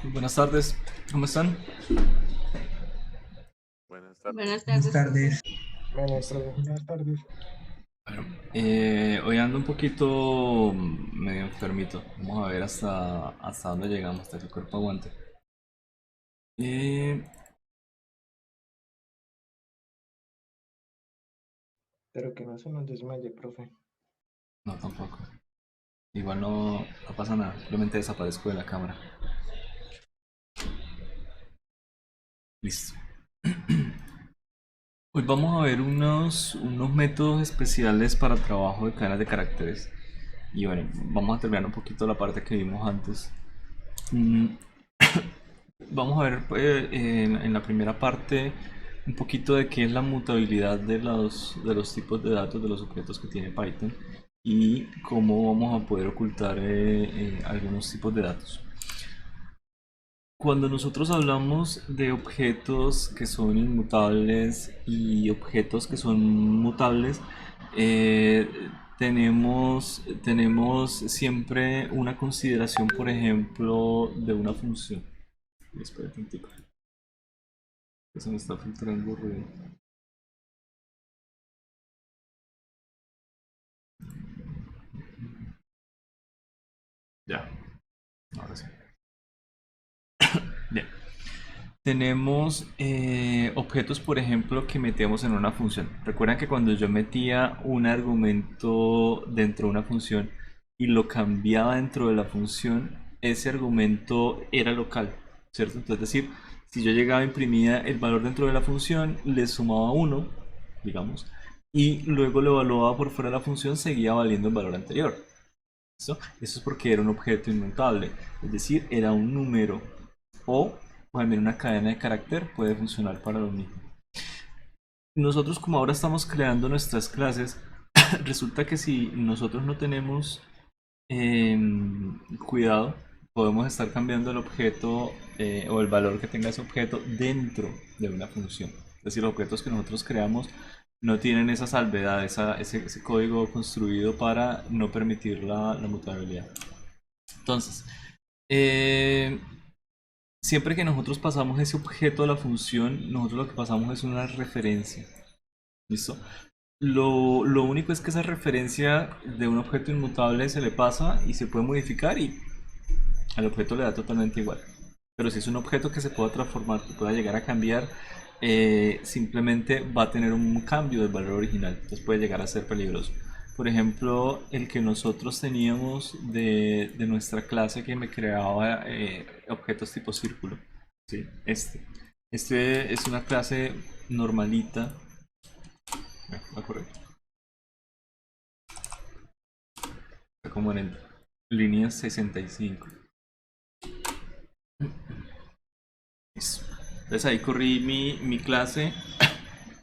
Buenas tardes, ¿cómo están? Buenas Buenas tardes. Buenas tardes, profe. tardes. Buenas tardes. Buenas tardes. Bueno, hoy ando un poquito medio enfermito. Vamos a ver hasta dónde llegamos, hasta que el cuerpo aguante. Eh, Pero que no se nos desmaye, profe. no, tampoco. Igual no pasa nada, simplemente desaparezco de la cámara. Listo. Hoy vamos a ver unos métodos especiales para trabajo de cadenas de caracteres. Y bueno, vamos a terminar un poquito la parte que vimos antes. Mm, Vamos a ver en la primera parte un poquito de qué es la mutabilidad de los tipos de datos de los objetos que tiene Python y cómo vamos a poder ocultar algunos tipos de datos. Cuando nosotros hablamos de objetos que son inmutables y objetos que son mutables, eh, tenemos siempre una consideración, por ejemplo, de una función. Espera un tico. Se me está filtrando ruido. Ya, ahora sí. Bien. Tenemos objetos, por ejemplo, que metemos en una función. Recuerdan que cuando yo metía un argumento dentro de una función y lo cambiaba dentro de la función, ese argumento era local, ¿cierto? Entonces, es decir, si yo llegaba a imprimir el valor dentro de la función, le sumaba 1, digamos, y luego lo evaluaba por fuera de la función, seguía valiendo el valor anterior. ¿Listo? Eso es porque era un objeto inmutable, es decir, era un número o también una cadena de carácter puede funcionar para lo mismo. Nosotros como ahora estamos creando nuestras clases, resulta que si nosotros no tenemos cuidado, podemos estar cambiando el objeto o el valor que tenga ese objeto dentro de una función. Es decir, los objetos que nosotros creamos no tienen esa salvedad, ese código construido para no permitir la mutabilidad. Entonces, eh, siempre que nosotros pasamos ese objeto a la función, nosotros lo que pasamos es una referencia. ¿Listo? Lo único es que esa referencia de un objeto inmutable se le pasa y se puede modificar y al objeto le da totalmente igual. Pero si es un objeto que se pueda transformar, que pueda llegar a cambiar, simplemente va a tener un cambio del valor original. Entonces puede llegar a ser peligroso. Por ejemplo, el que nosotros teníamos de nuestra clase que me creaba objetos tipo círculo. ¿Sí? Este es una clase normalita. Va correcto. Está como en línea 65. Listo. Entonces ahí corrí mi clase,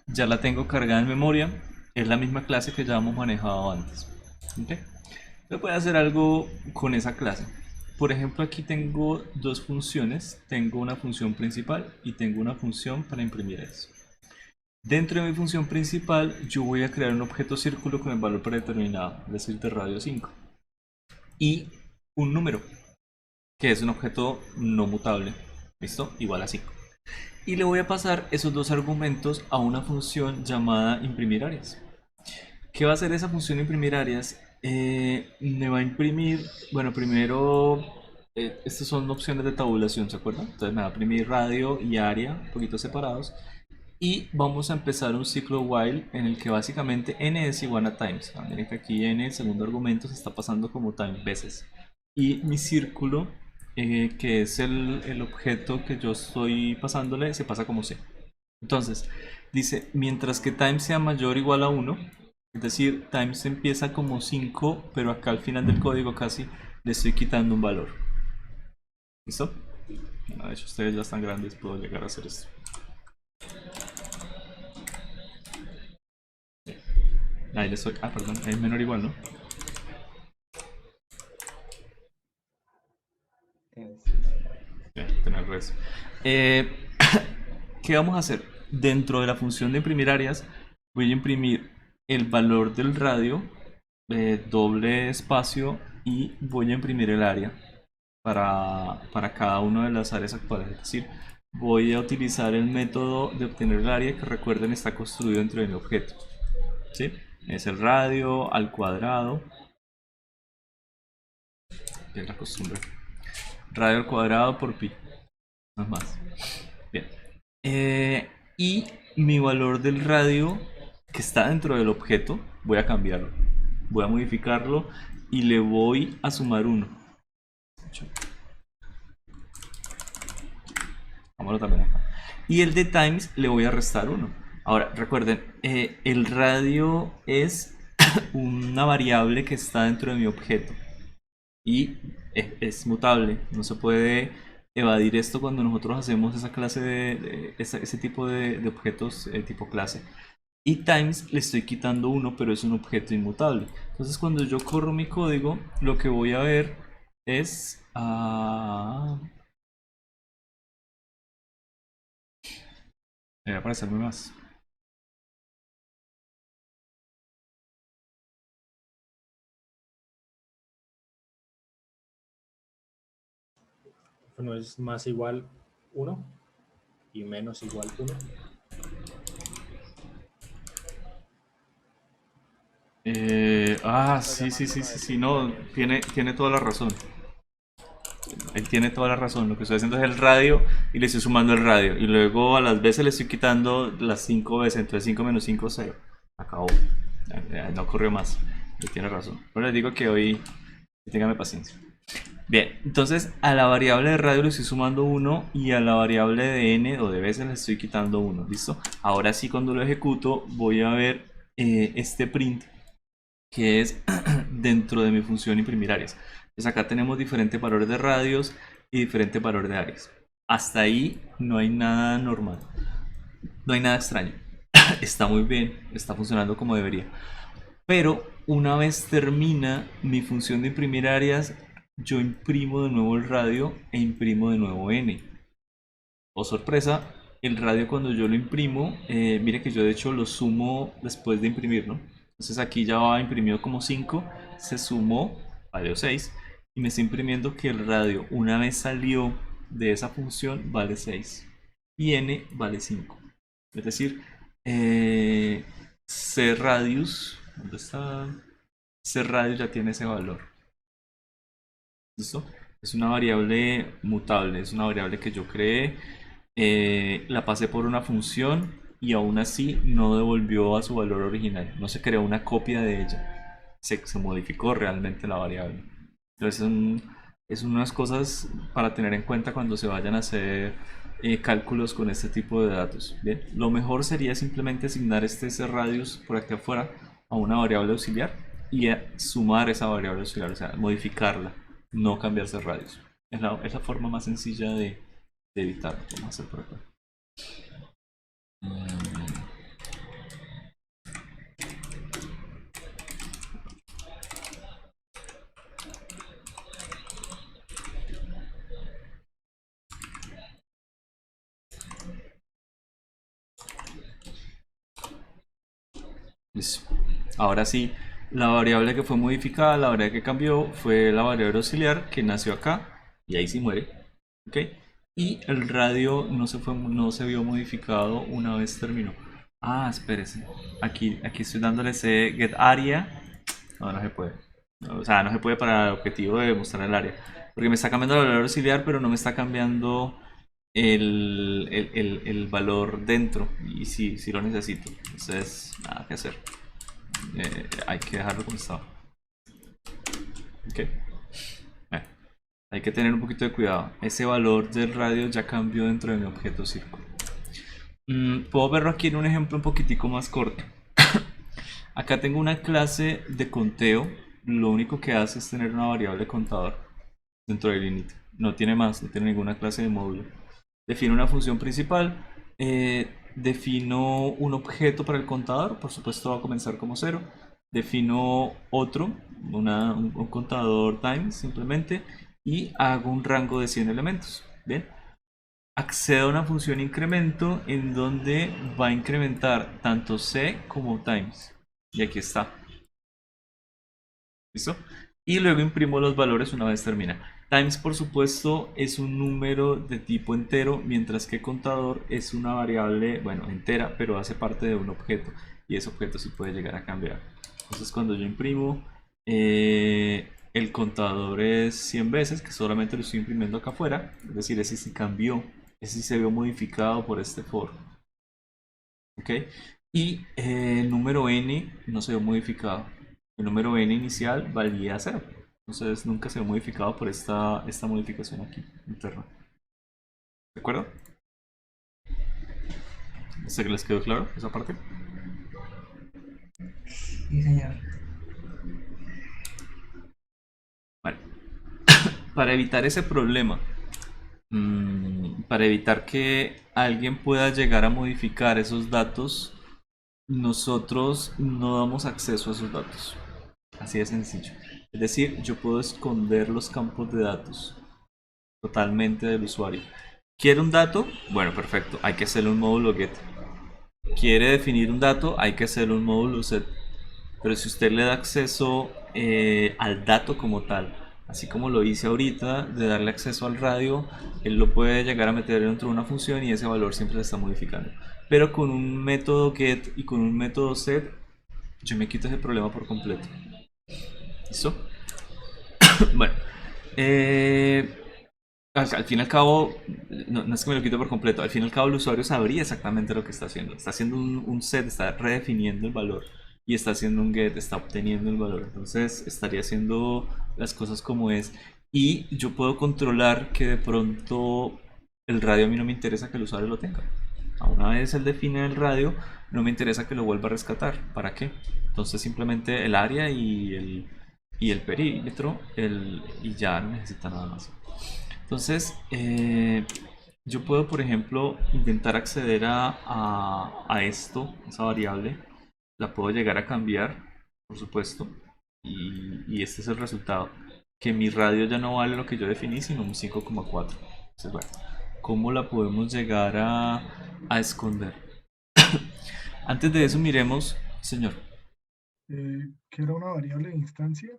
ya la tengo cargada en memoria, es la misma clase que ya hemos manejado antes. ¿Okay? Yo voy a hacer algo con esa clase. Por ejemplo, aquí tengo dos funciones, tengo una función principal y tengo una función para imprimir eso. Dentro de mi función principal, yo voy a crear un objeto círculo con el valor predeterminado, es decir, de radio 5. Y un número, que es un objeto no mutable, ¿listo? Igual a 5. Y le voy a pasar esos dos argumentos a una función llamada imprimir áreas. ¿Qué va a hacer esa función imprimir áreas? Me va a imprimir, bueno, primero, estas son opciones de tabulación, ¿se acuerdan? Entonces me va a imprimir radio y área, un poquito separados. Y vamos a empezar un ciclo while en el que básicamente n es igual a times. Miren que aquí n, el segundo argumento, se está pasando como time veces. Y mi círculo, que es el objeto que yo estoy pasándole, se pasa como c. Entonces, dice, mientras que time sea mayor o igual a 1, es decir, times empieza como 5, pero acá al final del código casi le estoy quitando un valor. ¿Listo? Bueno, de hecho, ustedes ya están grandes, puedo llegar a hacer esto. Ahí le estoy. Ah, perdón, es menor o igual, ¿no? Ya, tener res. Eh, ¿Qué vamos a hacer? Dentro de la función de imprimir áreas, voy a imprimir el valor del radio, doble espacio, y voy a imprimir el área. para cada una de las áreas actuales. Es decir, voy a utilizar el método de obtener el área que, recuerden, está construido dentro de mi objeto. ¿Sí? Es el radio al cuadrado, que es la costumbre. Radio al cuadrado por pi. No es más. Bien. Y mi valor del radio que está dentro del objeto, voy a cambiarlo. Voy a modificarlo y le voy a sumar 1. Vámonos también acá. Y el de times le voy a restar 1. Ahora, recuerden, el radio es una variable que está dentro de mi objeto. Y es mutable. No se puede evadir esto cuando nosotros hacemos esa clase ese tipo de objetos tipo clase. Y times le estoy quitando 1, pero es un objeto inmutable. Entonces cuando yo corro mi código, lo que voy a ver es... Debería aparecerme más. No es más igual 1 y menos igual 1. Sí, no, tiene toda la razón. Él tiene toda la razón. Lo que estoy haciendo es el radio y le estoy sumando el radio. Y luego a las veces le estoy quitando las 5 veces. Entonces 5 menos 5, 0. Acabó. No ocurrió más. Él tiene razón. Pero les digo que hoy ténganme paciencia. Bien, entonces a la variable de radio le estoy sumando 1 y a la variable de n o de veces le estoy quitando 1. ¿Listo? Ahora sí, cuando lo ejecuto, voy a ver este print que es dentro de mi función imprimir áreas. Entonces acá tenemos diferentes valores de radios y diferentes valores de áreas. Hasta ahí no hay nada normal, no hay nada extraño. Está muy bien, está funcionando como debería. Pero una vez termina mi función de imprimir áreas, yo imprimo de nuevo el radio e imprimo de nuevo n. Oh sorpresa, el radio cuando yo lo imprimo, mire que yo de hecho lo sumo después de imprimir, ¿no? Entonces aquí ya va imprimido como 5, se sumó, valió 6, y me está imprimiendo que el radio una vez salió de esa función vale 6 y n vale 5. Es decir, c radius, ¿dónde está? C radius ya tiene ese valor. ¿Listo? Es una variable mutable, es una variable que yo creé, la pasé por una función y aún así no devolvió a su valor original, no se creó una copia de ella, se modificó realmente la variable. Entonces es unas cosas para tener en cuenta cuando se vayan a hacer cálculos con este tipo de datos. Bien, lo mejor sería simplemente asignar este radius por aquí afuera a una variable auxiliar y sumar esa variable auxiliar, o sea, modificarla, no cambiarse radios. Es la forma más sencilla de evitarlo. Vamos a hacer por acá. Listo. Ahora sí, la variable que fue modificada, la variable que cambió fue la variable auxiliar que nació acá y ahí sí muere. ¿Ok? Y el radio no se vio modificado una vez terminó. Ah, espérese. Aquí estoy dándole ese get area. No se puede. O sea, no se puede para el objetivo de mostrar el área. Porque me está cambiando el valor auxiliar, pero no me está cambiando el valor dentro. Y sí lo necesito. Entonces, nada que hacer. Hay que dejarlo como estaba. Ok. Hay que tener un poquito de cuidado. Ese valor del radio ya cambió dentro de mi objeto círculo. Puedo verlo aquí en un ejemplo un poquitico más corto. Acá tengo una clase de conteo. Lo único que hace es tener una variable contador dentro del init. No tiene más, no tiene ninguna clase de módulo. Defino una función principal. Defino un objeto para el contador. Por supuesto va a comenzar como 0. Defino otro, un contador times simplemente. Y hago un rango de 100 elementos. Bien. Accedo a una función incremento en donde va a incrementar tanto c como times. Y aquí está. ¿Listo? Y luego imprimo los valores una vez termina. Times, por supuesto, es un número de tipo entero, mientras que contador es una variable, bueno, entera, pero hace parte de un objeto. Y ese objeto sí puede llegar a cambiar. Entonces, cuando yo imprimo, el contador es 100 veces, que solamente lo estoy imprimiendo acá afuera. Es decir, ese sí cambió, ese sí se vio modificado por este for. ¿Ok? Y el número n no se vio modificado. El número n inicial valía 0. Entonces nunca se vio modificado por esta modificación aquí interna. ¿De acuerdo? ¿Se les quedó claro esa parte? Sí, señor. Vale. Para evitar ese problema, para evitar que alguien pueda llegar a modificar esos datos, nosotros no damos acceso a esos datos. Así de sencillo. Es decir, yo puedo esconder los campos de datos totalmente del usuario. ¿Quiere un dato? Bueno, perfecto. Hay que hacerle un módulo get. ¿Quiere definir un dato? Hay que hacerle un módulo set. Pero si usted le da acceso al dato como tal, así como lo hice ahorita, de darle acceso al radio, él lo puede llegar a meter dentro de una función y ese valor siempre se está modificando. Pero con un método get y con un método set, yo me quito ese problema por completo. ¿Listo? Bueno, al fin y al cabo, no es que me lo quito por completo, al fin y al cabo el usuario sabría exactamente lo que está haciendo. Está haciendo un set, está redefiniendo el valor y está haciendo un get, está obteniendo el valor. Entonces estaría haciendo las cosas como es. Y yo puedo controlar que de pronto el radio a mí no me interesa que el usuario lo tenga. A una vez él define el radio, no me interesa que lo vuelva a rescatar. ¿Para qué? Entonces simplemente el área y el perímetro y ya no necesita nada más. Entonces, yo puedo, por ejemplo, intentar acceder a esto, esa variable. La puedo llegar a cambiar, por supuesto. Y este es el resultado. Que mi radio ya no vale lo que yo definí, sino un 5,4. Entonces, bueno, ¿cómo la podemos llegar a esconder? Antes de eso, miremos, señor. ¿Qué era una variable de instancia?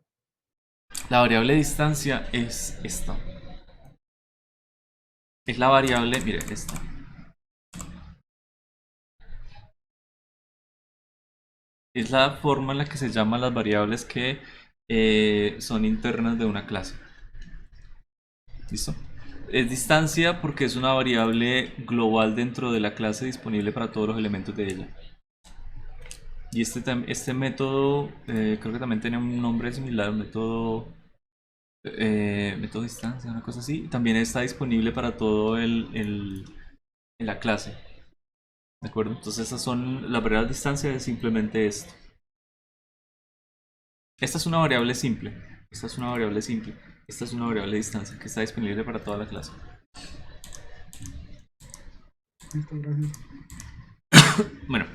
La variable distancia es esta. Es la variable, mire, esta. Es la forma en la que se llaman las variables que son internas de una clase. ¿Listo? Es distancia porque es una variable global dentro de la clase disponible para todos los elementos de ella. Y este método creo que también tiene un nombre similar, método distancia, una cosa así. También está disponible para todo en la clase. ¿De acuerdo? Entonces esas son las variables de distancia, es simplemente esto. Esta es una variable simple. Esta es una variable simple. Esta es una variable de distancia que está disponible para toda la clase. Listo, gracias. Bueno,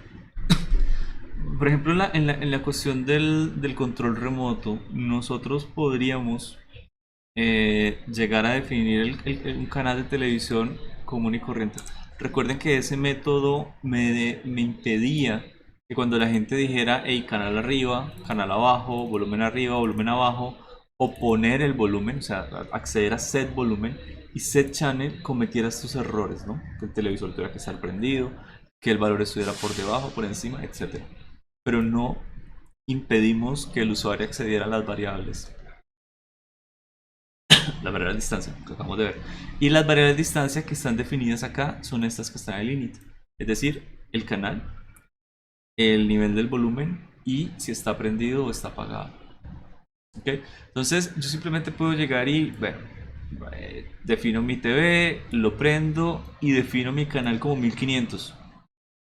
por ejemplo, en la cuestión del control remoto, nosotros podríamos llegar a definir un canal de televisión común y corriente. Recuerden que ese método me impedía que cuando la gente dijera, hey, canal arriba, canal abajo, volumen arriba, volumen abajo, o poner el volumen, o sea, acceder a set volumen y set channel, cometiera estos errores, ¿no? Que el televisor tuviera que estar prendido, que el valor estuviera por debajo, por encima, etcétera. Pero no impedimos que el usuario accediera a las variables. Las variables de distancia que acabamos de ver. Y las variables de distancia que están definidas acá son estas que están en el init. Es decir, el canal, el nivel del volumen y si está prendido o está apagado. ¿Okay? Entonces yo simplemente puedo llegar y, bueno, defino mi TV, lo prendo y defino mi canal como 1500.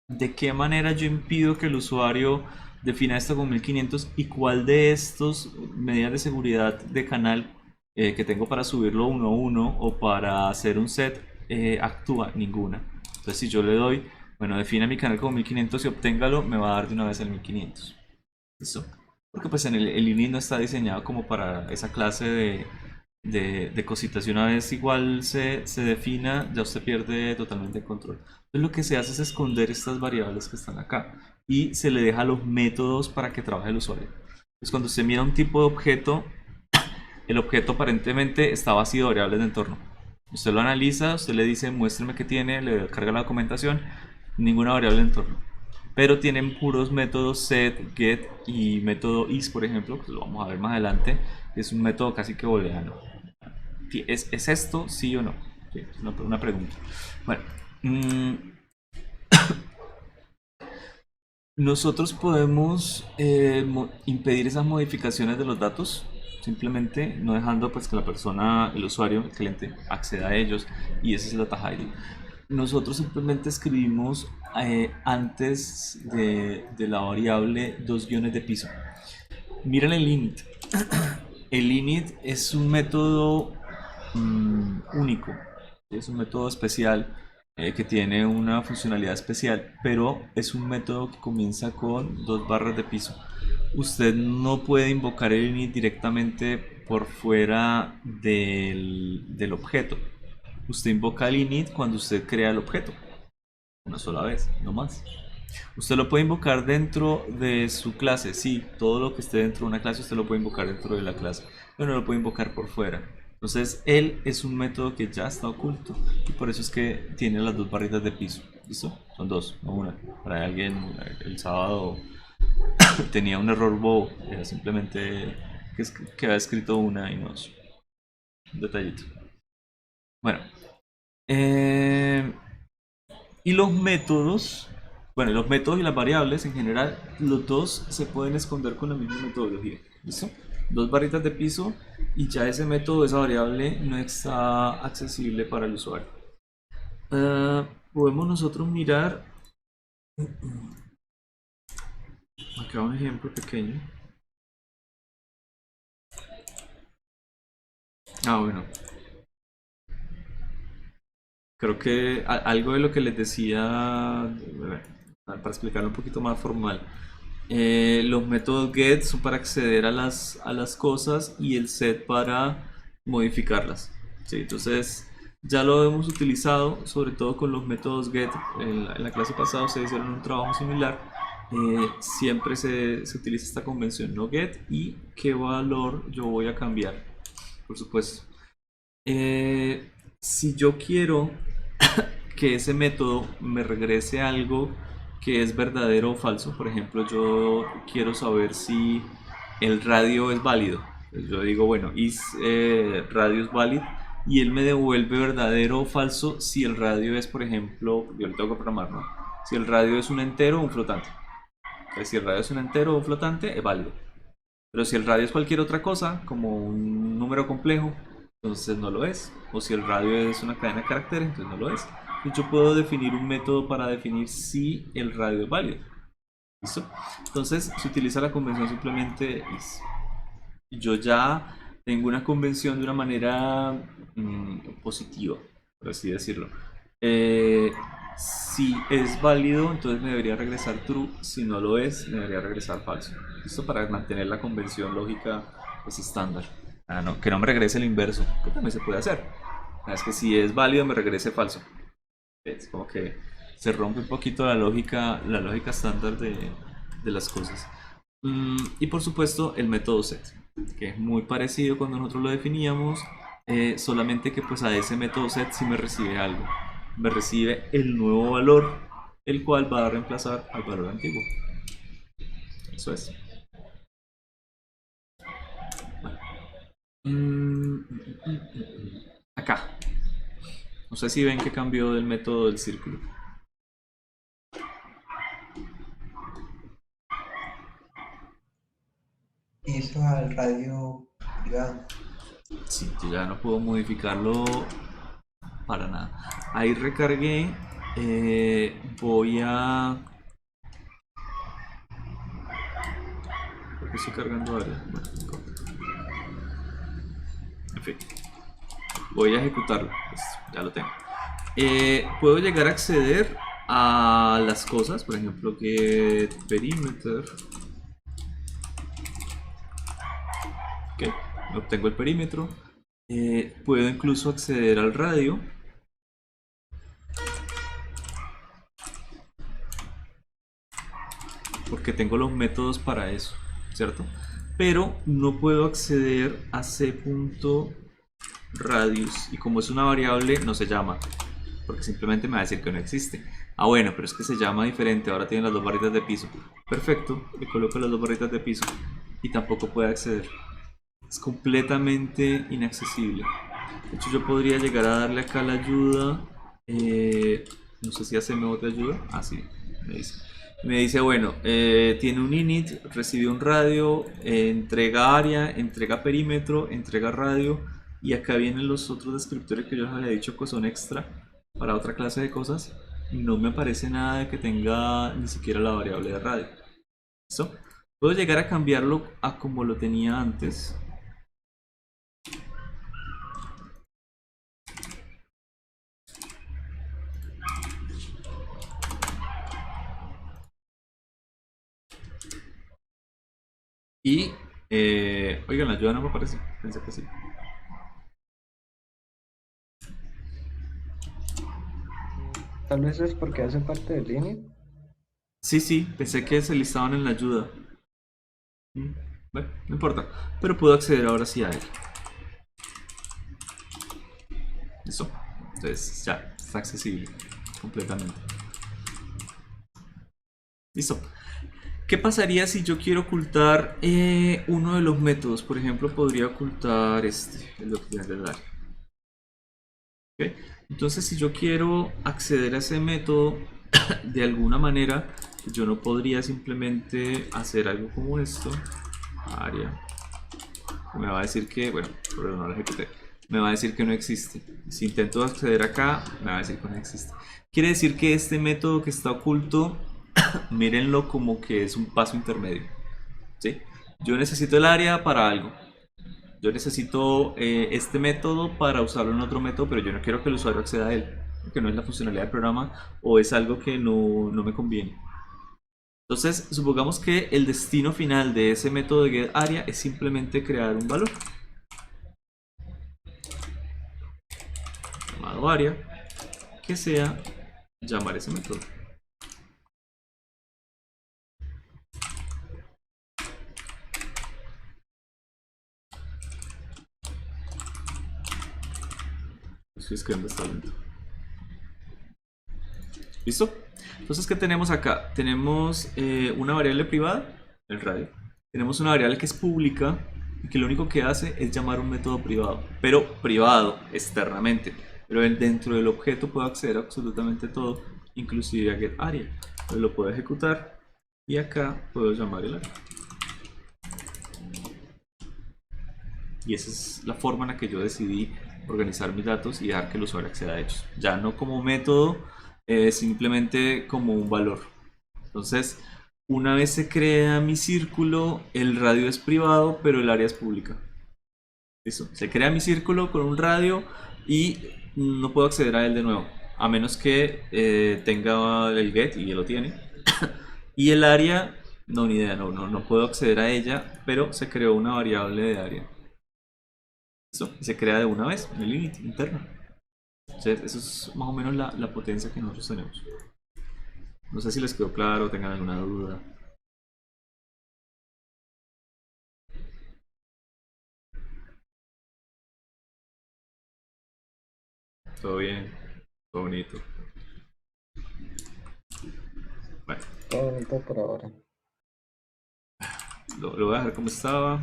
¿De qué manera yo impido que el usuario defina esto como 1500 y cuál de estos medidas de seguridad de canal que tengo para subirlo uno a uno o para hacer un set actúa? Ninguna. Entonces si yo le doy, bueno, defina mi canal como 1500 y obténgalo, me va a dar de una vez el 1500. ¿Listo? Porque pues en el init no está diseñado como para esa clase de cositas. Y una vez igual se defina, ya usted pierde totalmente el control. Entonces lo que se hace es esconder estas variables que están acá y se le deja los métodos para que trabaje el usuario. Entonces cuando usted mira un tipo de objeto, el objeto aparentemente está vacío de variables de entorno. Usted lo analiza, usted le dice muéstrame qué tiene, le carga la documentación, ninguna variable de entorno. Pero tienen puros métodos set, get y método is, por ejemplo, que lo vamos a ver más adelante, que es un método casi que booleano. ¿Es esto sí o no? Sí, es una pregunta. Bueno, nosotros podemos impedir esas modificaciones de los datos, simplemente no dejando pues que la persona, el usuario, el cliente, acceda a ellos, y ese es el data hiding. Nosotros simplemente escribimos antes de la variable dos guiones de piso. Miren el init. El init es un método único, es un método especial que tiene una funcionalidad especial, pero es un método que comienza con dos barras de piso. Usted no puede invocar el init directamente por fuera del objeto. Usted invoca el init cuando usted crea el objeto, una sola vez, no más. Usted lo puede invocar dentro de su clase, sí, todo lo que esté dentro de una clase usted lo puede invocar dentro de la clase, pero no lo puede invocar por fuera. Entonces, él es un método que ya está oculto y por eso es que tiene las dos barritas de piso. ¿Listo? Son dos, no una. Para alguien el sábado tenía un error bobo, era simplemente que había escrito una y no dos. Un detallito. Bueno, y los métodos, bueno, los métodos y las variables en general, los dos se pueden esconder con la misma metodología. ¿Listo? Dos barritas de piso y ya ese método, esa variable no está accesible para el usuario. Podemos nosotros mirar acá un ejemplo pequeño. Bueno, creo que algo de lo que les decía, para explicarlo un poquito más formal, los métodos get son para acceder a las cosas y el set para modificarlas. ¿Sí? Entonces ya lo hemos utilizado, sobre todo con los métodos get. En la clase pasada ustedes hicieron un trabajo similar. Siempre se utiliza esta convención no get y qué valor yo voy a cambiar, por supuesto. Si yo quiero que ese método me regrese algo que es verdadero o falso, por ejemplo, yo quiero saber si el radio es válido. Yo digo, bueno, is radio es valid y él me devuelve verdadero o falso si el radio es, por ejemplo, yo lo tengo que programar, ¿no? Si el radio es un entero o un flotante. Entonces, si el radio es un entero o un flotante, es válido. Pero si el radio es cualquier otra cosa, como un número complejo, entonces no lo es. O si el radio es una cadena de caracteres, entonces no lo es. Yo puedo definir un método para definir si el radio es válido. ¿Listo? Entonces se utiliza la convención simplemente is. Yo ya tengo una convención de una manera positiva, por así decirlo. Si es válido, entonces me debería regresar true. Si no lo es, me debería regresar falso. Esto para mantener la convención lógica pues, estándar. No, que no me regrese el inverso, que también se puede hacer. Es que si es válido, me regrese falso. Es como que se rompe un poquito la lógica estándar de las cosas. Y por supuesto, el método set, que es muy parecido cuando nosotros lo definíamos, solamente que pues a ese método set sí me recibe algo. Me recibe el nuevo valor, el cual va a reemplazar al valor antiguo. Eso es. Acá. No sé si ven que cambió del método del círculo. Eso al radio privado. Sí, yo ya no puedo modificarlo para nada. Ahí recargué. Voy a... ¿Por qué estoy cargando área? Bueno, en fin. Voy a ejecutarlo. Pues, ya lo tengo. Puedo llegar a acceder a las cosas. Por ejemplo, get perimeter. Ok, obtengo el perímetro. Puedo incluso acceder al radio. Porque tengo los métodos para eso, ¿cierto? pero no puedo acceder a c.radius, y como es una variable no se llama, porque simplemente me va a decir que no existe. Ah, bueno, pero es que se llama diferente, ahora tiene las dos barritas de piso. Perfecto, le coloco las dos barritas de piso y tampoco puede acceder. Es completamente inaccesible. De hecho, yo podría llegar a darle acá la ayuda. No sé si hace nuevo de ayuda. Ah, sí, me dice. Me dice, bueno, tiene un init, recibe un radio, entrega área, entrega perímetro, entrega radio. Y acá vienen los otros descriptores que yo les había dicho que son extra para otra clase de cosas. No me aparece nada de que tenga ni siquiera la variable de radio. ¿Listo? Puedo llegar a cambiarlo a como lo tenía antes. Y, oigan, la ayuda no me aparece. Pensé que sí. Tal vez es porque hace parte del init. Sí, sí, pensé que se listaban en la ayuda. Bueno, no importa. Pero puedo acceder ahora sí a él. Listo. Entonces ya está accesible completamente. Listo. ¿Qué pasaría si yo quiero ocultar uno de los métodos? Por ejemplo, podría ocultar el auxiliar del área. ¿Ok? Entonces, si yo quiero acceder a ese método de alguna manera, yo no podría simplemente hacer algo como esto. Área. Me va a decir que, bueno, pero no lo ejecuté. Me va a decir que no existe. Si intento acceder acá, me va a decir que no existe. Quiere decir que este método que está oculto, mírenlo como que es un paso intermedio. ¿Sí? Yo necesito el área para algo. Yo necesito este método para usarlo en otro método, pero yo no quiero que el usuario acceda a él, porque no es la funcionalidad del programa o es algo que no me conviene. Entonces, supongamos que el destino final de ese método de getArea es simplemente crear un valor llamado área que sea llamar ese método. Estoy escribiendo esta lento. ¿Listo? Entonces, ¿qué tenemos acá? Tenemos una variable privada, el radio. Tenemos una variable que es pública y que lo único que hace es llamar un método privado, pero privado externamente. Pero dentro del objeto puedo acceder a absolutamente todo, inclusive a getArea. Entonces lo puedo ejecutar y acá puedo llamar el área. Y esa es la forma en la que yo decidí organizar mis datos y dejar que el usuario acceda a ellos. Ya no como método, simplemente como un valor. Entonces, una vez se crea mi círculo, el radio es privado, pero el área es pública. ¿Listo? Se crea mi círculo con un radio y no puedo acceder a él de nuevo, a menos que tenga el get, y ya lo tiene. Y el área, no, ni idea, no puedo acceder a ella, pero se creó una variable de área. ¿Listo? Y se crea de una vez en el init interno. Entonces, eso es más o menos la potencia que nosotros tenemos. No sé si les quedó claro, tengan alguna duda. Todo bien, todo bonito. Bueno, Todo bonito por ahora. lo voy a dejar como estaba.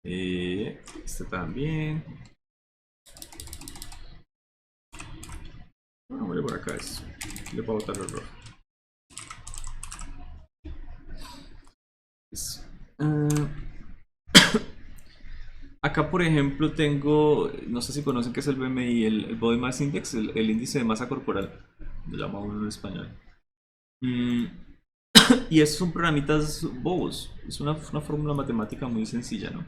Este también. Bueno, voy a por acá esto. Le puedo botar el error. Acá, por ejemplo, tengo, no sé si conocen qué es el BMI, el Body Mass Index, el índice de masa corporal, lo llama uno en español. Y esos son programitas bobos, es una fórmula matemática muy sencilla, ¿no?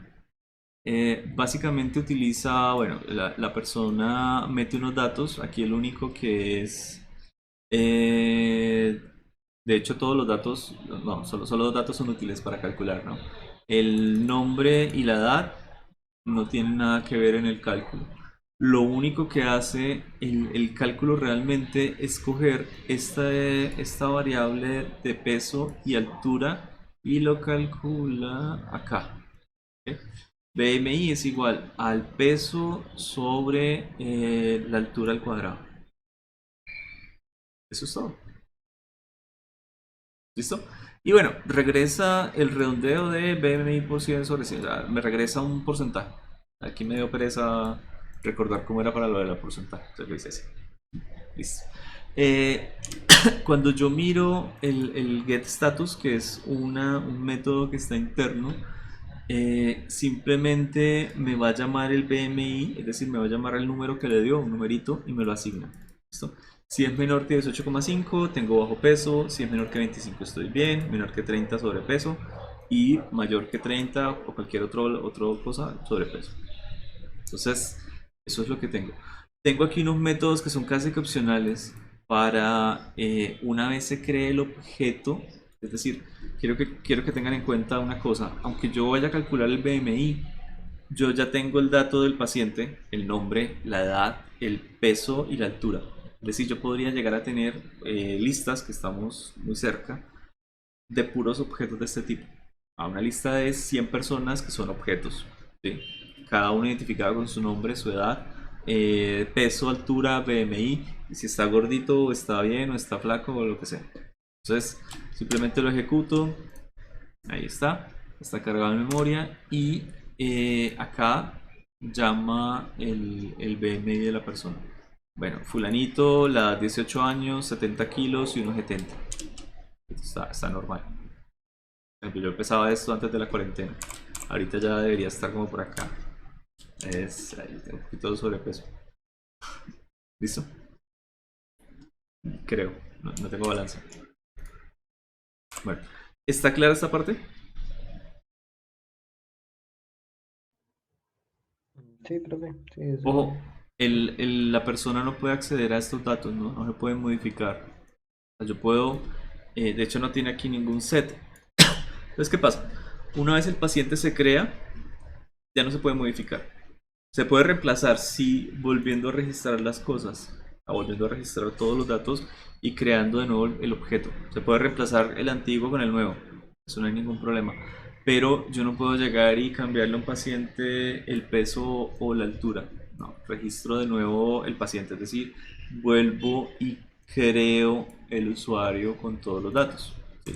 Básicamente utiliza, bueno, la persona mete unos datos, aquí el único que es, de hecho todos los datos, no, solo dos datos son útiles para calcular, ¿no? El nombre y la edad no tienen nada que ver en el cálculo. Lo único que hace el cálculo realmente es coger esta variable de peso y altura y lo calcula acá. ¿Ok? BMI es igual al peso sobre la altura al cuadrado. Eso es todo. ¿Listo? Y bueno, regresa el redondeo de BMI por 100 sobre 100. O sea, me regresa un porcentaje. Aquí me dio pereza recordar cómo era para lo de la porcentaje. Entonces lo hice así. Listo. Eh, Cuando yo miro el get status, que es un método que está interno, simplemente me va a llamar el BMI, es decir, me va a llamar el número que le dio, un numerito, y me lo asigna. ¿Listo? Si es menor que 18,5, tengo bajo peso. Si es menor que 25, estoy bien. Menor que 30, sobrepeso. Y mayor que 30 o cualquier otro cosa, sobrepeso. Entonces, eso es lo que tengo. Tengo aquí unos métodos que son casi que opcionales para una vez se cree el objeto. Es decir, quiero que tengan en cuenta una cosa. Aunque yo vaya a calcular el BMI, yo ya tengo el dato del paciente, el nombre, la edad, el peso y la altura. Es decir, yo podría llegar a tener listas, que estamos muy cerca, de puros objetos de este tipo. A una lista de 100 personas que son objetos, ¿sí? Cada uno identificado con su nombre, su edad, peso, altura, BMI, y si está gordito, o está bien, o está flaco, o lo que sea. Entonces, simplemente lo ejecuto. Ahí está cargado en memoria. Y acá llama el BMI de la persona. Bueno, fulanito, la edad 18 años, 70 kilos y 1,70. Está normal. Por ejemplo, yo pesaba esto antes de la cuarentena. Ahorita ya debería estar como por acá. Ahí tengo un poquito de sobrepeso. ¿Listo? Creo. No tengo balanza. Bueno, ¿está clara esta parte? Sí, profe. Sí, eso. Ojo, la persona no puede acceder a estos datos, ¿no? No se pueden modificar. O sea, yo puedo, de hecho no tiene aquí ningún set. Entonces, ¿qué pasa? Una vez el paciente se crea, ya no se puede modificar. Se puede reemplazar, sí, volviendo a registrar las cosas, volviendo a registrar todos los datos y creando de nuevo el objeto. Se puede reemplazar el antiguo con el nuevo, eso no hay ningún problema. Pero yo no puedo llegar y cambiarle a un paciente el peso o la altura. No, registro de nuevo el paciente, es decir, vuelvo y creo el usuario con todos los datos. ¿Sí?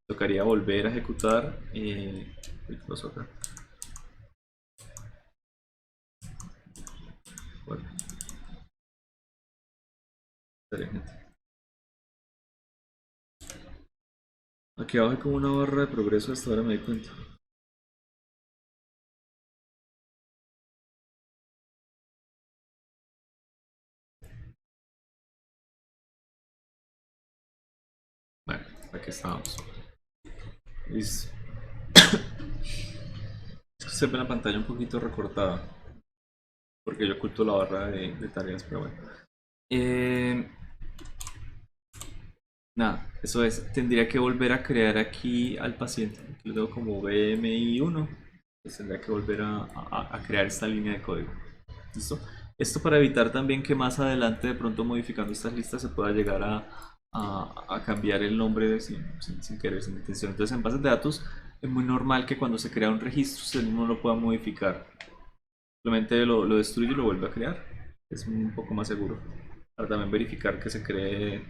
Tocaría volver a ejecutar. ¿Qué pasó acá? Bueno, gente. Aquí abajo hay como una barra de progreso, hasta ahora me di cuenta. Bueno, aquí estamos. Listo. Es que se ve la pantalla un poquito recortada, porque yo oculto la barra de tareas, pero bueno. Nada, eso es. Tendría que volver a crear aquí al paciente. Aquí lo tengo como BMI1. Pues tendría que volver a crear esta línea de código. ¿Listo? Esto para evitar también que más adelante, de pronto modificando estas listas, se pueda llegar a cambiar el nombre sin querer, sin intención. Entonces, en bases de datos es muy normal que cuando se crea un registro, usted no lo pueda modificar. Simplemente lo destruye y lo vuelve a crear. Es un poco más seguro. Para también verificar que se cree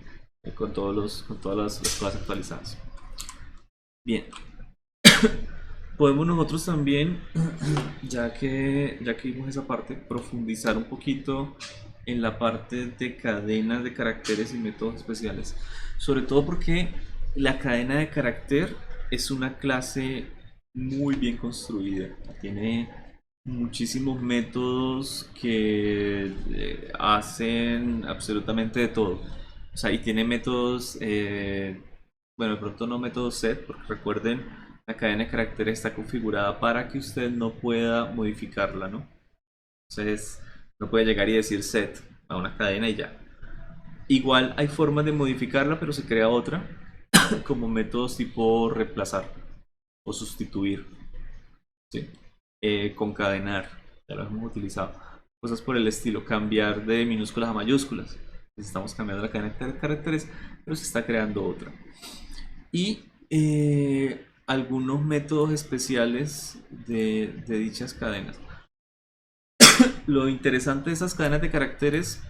con todas las cosas actualizadas. Bien. Podemos nosotros también, ya que vimos esa parte, profundizar un poquito en la parte de cadenas de caracteres y métodos especiales. Sobre todo porque la cadena de carácter es una clase muy bien construida. Tiene muchísimos métodos que hacen absolutamente de todo. O sea, y tiene métodos, bueno, de pronto no métodos set, porque recuerden, la cadena de caracteres está configurada para que usted no pueda modificarla, ¿no? Entonces, no puede llegar y decir set a una cadena y ya. Igual hay formas de modificarla, pero se crea otra, como métodos tipo reemplazar o sustituir, ¿sí? Concadenar, ya lo hemos utilizado. Cosas por el estilo, cambiar de minúsculas a mayúsculas. Estamos cambiando la cadena de caracteres, pero se está creando otra. Y algunos métodos especiales de dichas cadenas. Lo interesante de esas cadenas de caracteres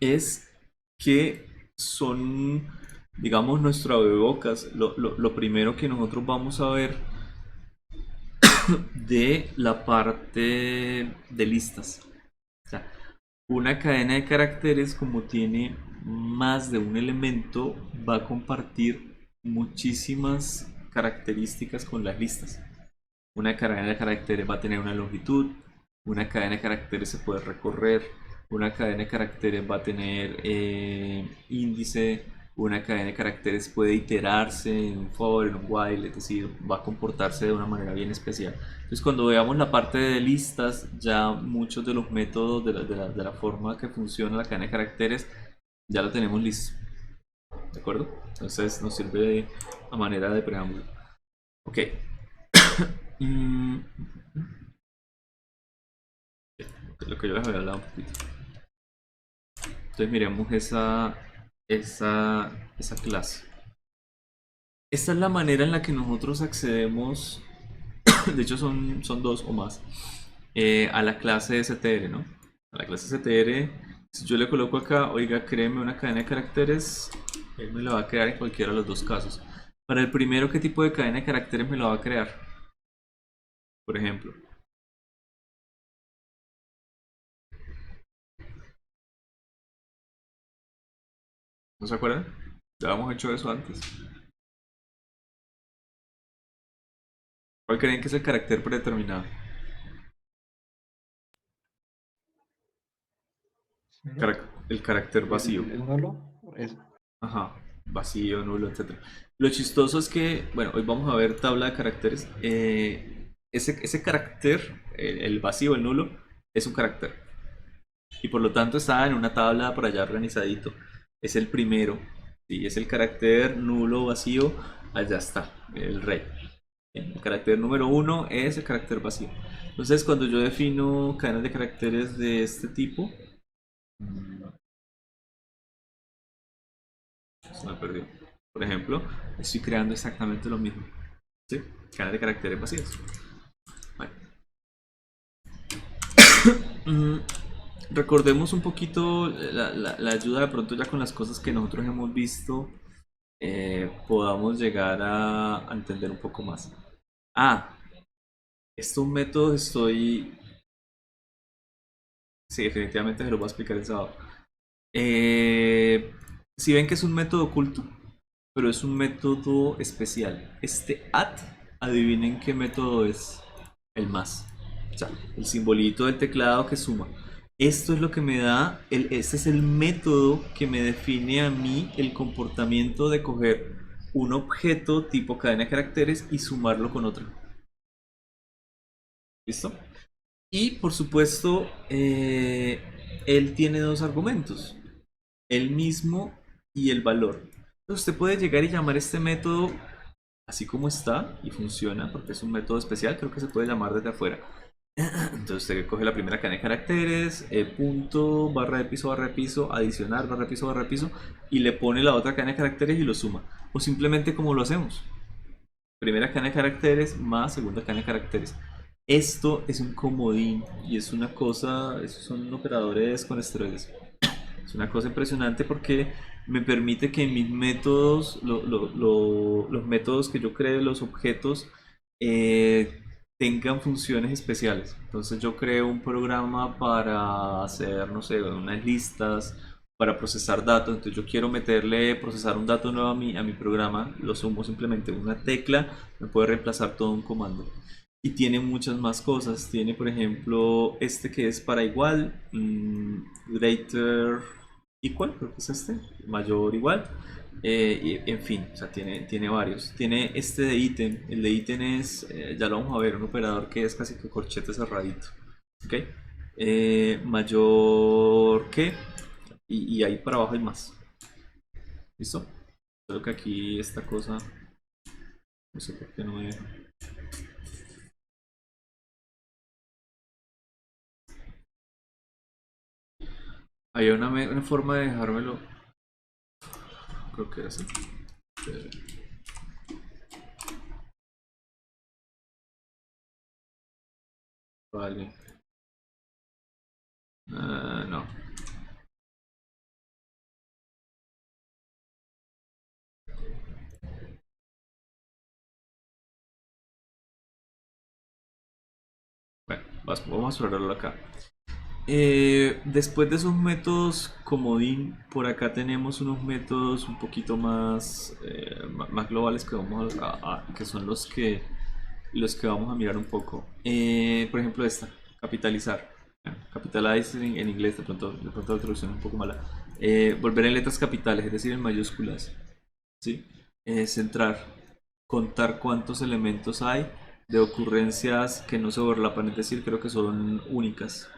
es que son, digamos, nuestro abrebocas, lo primero que nosotros vamos a ver de la parte de listas. O sea, una cadena de caracteres, como tiene más de un elemento, va a compartir muchísimas características con las listas. Una cadena de caracteres va a tener una longitud, una cadena de caracteres se puede recorrer, una cadena de caracteres va a tener índice, una cadena de caracteres puede iterarse en un for, en un while, es decir, va a comportarse de una manera bien especial. Entonces, cuando veamos la parte de listas, ya muchos de los métodos de la forma que funciona la cadena de caracteres ya lo tenemos listo. ¿De acuerdo? Entonces, nos sirve a manera de preámbulo. Ok. Mm, lo que yo les había hablado un poquito. Entonces miremos esa clase. Esta es la manera en la que nosotros accedemos, de hecho son dos o más, a la clase STR, ¿no? A la clase STR, si yo le coloco acá, oiga, créeme una cadena de caracteres, él me la va a crear en cualquiera de los dos casos. Para el primero, ¿qué tipo de cadena de caracteres me la va a crear? Por ejemplo. ¿No se acuerdan? Ya habíamos hecho eso antes. ¿Cuál creen que es el carácter predeterminado? ¿Cero? El carácter vacío. El nulo es. Ajá, vacío, nulo, etcétera. Lo chistoso es que, bueno, hoy vamos a ver tabla de caracteres. Ese carácter, el vacío, el nulo, es un carácter. Y por lo tanto está en una tabla por allá organizadito. Es el primero. Sí, es el carácter nulo, vacío. Allá está, el rey. Bien, el carácter número uno es el carácter vacío. Entonces, cuando yo defino cadenas de caracteres de este tipo, se me perdió. Por ejemplo, estoy creando exactamente lo mismo. ¿Sí? Cadena de caracteres vacíos. Bueno. Recordemos un poquito la ayuda de pronto ya con las cosas que nosotros hemos visto. Podamos llegar a entender un poco más. Estos métodos estoy... Sí, definitivamente se lo voy a explicar el sábado. Si ven que es un método oculto, pero es un método especial. Este add, adivinen qué método es. El más. O sea, el simbolito del teclado que suma. Esto es lo que me da, este es el método que me define a mí el comportamiento de coger un objeto tipo cadena de caracteres y sumarlo con otro. ¿Listo? Y por supuesto, él tiene dos argumentos, el mismo y el valor. Entonces usted puede llegar y llamar este método así como está y funciona, porque es un método especial, creo que se puede llamar desde afuera. Entonces usted coge la primera cadena de caracteres, punto, barra de piso, adicionar, barra de piso, y le pone la otra cadena de caracteres y lo suma. O simplemente como lo hacemos. Primera cadena de caracteres más segunda cadena de caracteres. Esto es un comodín y es una cosa, esos son operadores con esteroides. Es una cosa impresionante porque me permite que mis métodos, los métodos que yo cree, los objetos, tengan funciones especiales. Entonces yo creo un programa para hacer, no sé, unas listas, para procesar datos. Entonces yo quiero meterle, procesar un dato nuevo a mi programa, lo sumo simplemente una tecla, me puede reemplazar todo un comando. Y tiene muchas más cosas. Tiene, por ejemplo, este que es para igual, greater equal, creo que es este, mayor igual. Y, en fin, o sea, tiene varios. Tiene este de ítem. El de ítem es, ya lo vamos a ver, un operador que es casi que corchete cerradito. ¿Ok? Mayor que. Y ahí para abajo hay más. ¿Listo? Creo que aquí esta cosa. No sé por qué no me deja. Hay una forma de dejármelo. Creo que era así. Vale. No. Bueno, vamos a explorarlo acá. Después de esos métodos comodín, por acá tenemos unos métodos un poquito más, más globales que vamos que son los que vamos a mirar un poco. Por ejemplo, esta, capitalizar. Capitalize en inglés, de pronto la traducción es un poco mala. Volver en letras capitales, es decir, en mayúsculas. ¿Sí? Centrar, contar cuántos elementos hay de ocurrencias que no se overlapan, es decir, creo que son únicas.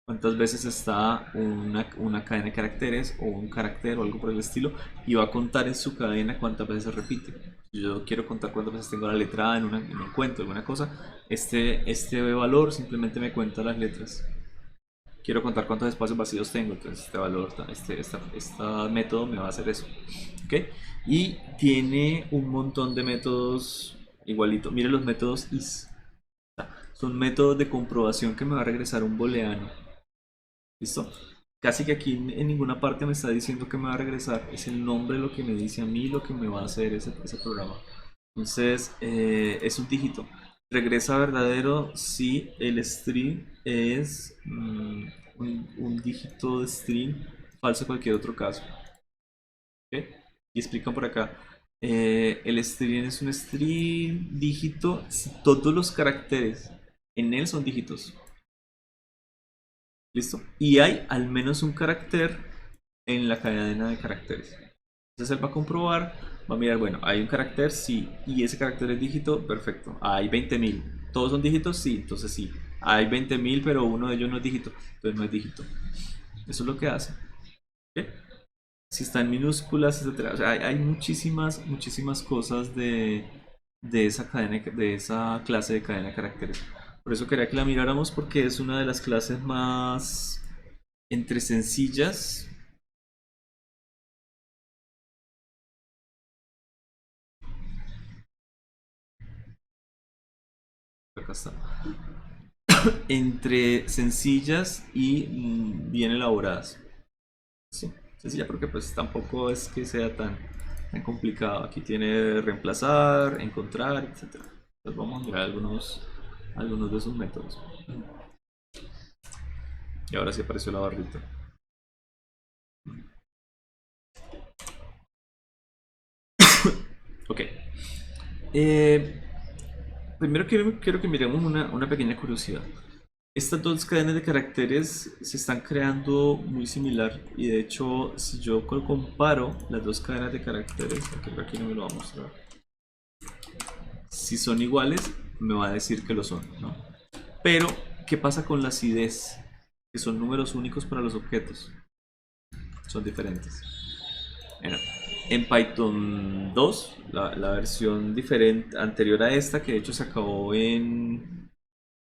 Cuántas veces está una cadena de caracteres o un carácter o algo por el estilo, y va a contar en su cadena cuántas veces se repite. Si yo quiero contar cuántas veces tengo la letra A en un cuento, alguna cosa, este valor simplemente me cuenta las letras. Quiero contar cuántos espacios vacíos tengo, entonces este método me va a hacer eso. ¿Ok? Y tiene un montón de métodos igualito. Mire los métodos is. Son métodos de comprobación que me va a regresar un booleano. ¿Listo? Casi que aquí en ninguna parte me está diciendo que me va a regresar. Es el nombre lo que me dice a mí lo que me va a hacer ese programa. Entonces, es un dígito. Regresa verdadero si el string es un dígito de string, falso en cualquier otro caso. ¿Ok? Y explican por acá. El string es un string dígito si todos los caracteres en él son dígitos. ¿Listo? Y hay al menos un carácter en la cadena de caracteres. Entonces él va a comprobar, va a mirar, bueno, hay un carácter, sí, y ese carácter es dígito, perfecto. Hay 20.000, ¿todos son dígitos? Sí, entonces sí. Hay 20.000, pero uno de ellos no es dígito, entonces no es dígito. Eso es lo que hace. ¿Ok? Si está en minúsculas, etcétera. O sea, hay muchísimas cosas de esa cadena, de esa clase de cadena de caracteres. Por eso quería que la miráramos porque es una de las clases más entre sencillas. Acá está. Entre sencillas y bien elaboradas. Sí, sencilla porque pues tampoco es que sea tan complicado. Aquí tiene reemplazar, encontrar, etcétera. Entonces vamos a mirar algunos de esos métodos. Y ahora sí apareció la barrita. Ok. Eh, Primero quiero que miremos una pequeña curiosidad. Estas dos cadenas de caracteres se están creando muy similar, y de hecho si yo comparo las dos cadenas de caracteres, aquí no me lo va a mostrar, si son iguales me va a decir que lo son, ¿no? Pero ¿qué pasa con la acidez? Que son números únicos para los objetos, son diferentes. Bueno, en Python 2, la versión diferente anterior a esta, que de hecho se acabó en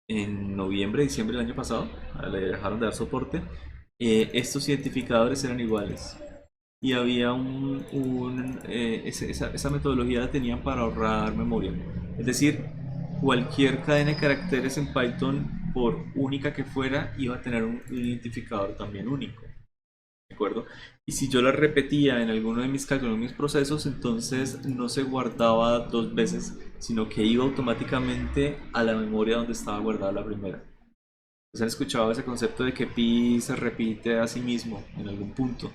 noviembre, diciembre del año pasado, le dejaron de dar soporte, estos identificadores eran iguales. Y había esa metodología la tenían para ahorrar memoria. Es decir, cualquier cadena de caracteres en Python, por única que fuera, iba a tener un identificador también único. ¿De acuerdo? Y si yo la repetía en alguno de mis cálculos, en mis procesos, entonces no se guardaba dos veces, sino que iba automáticamente a la memoria donde estaba guardada la primera. ¿Se han escuchado ese concepto de que pi se repite a sí mismo en algún punto?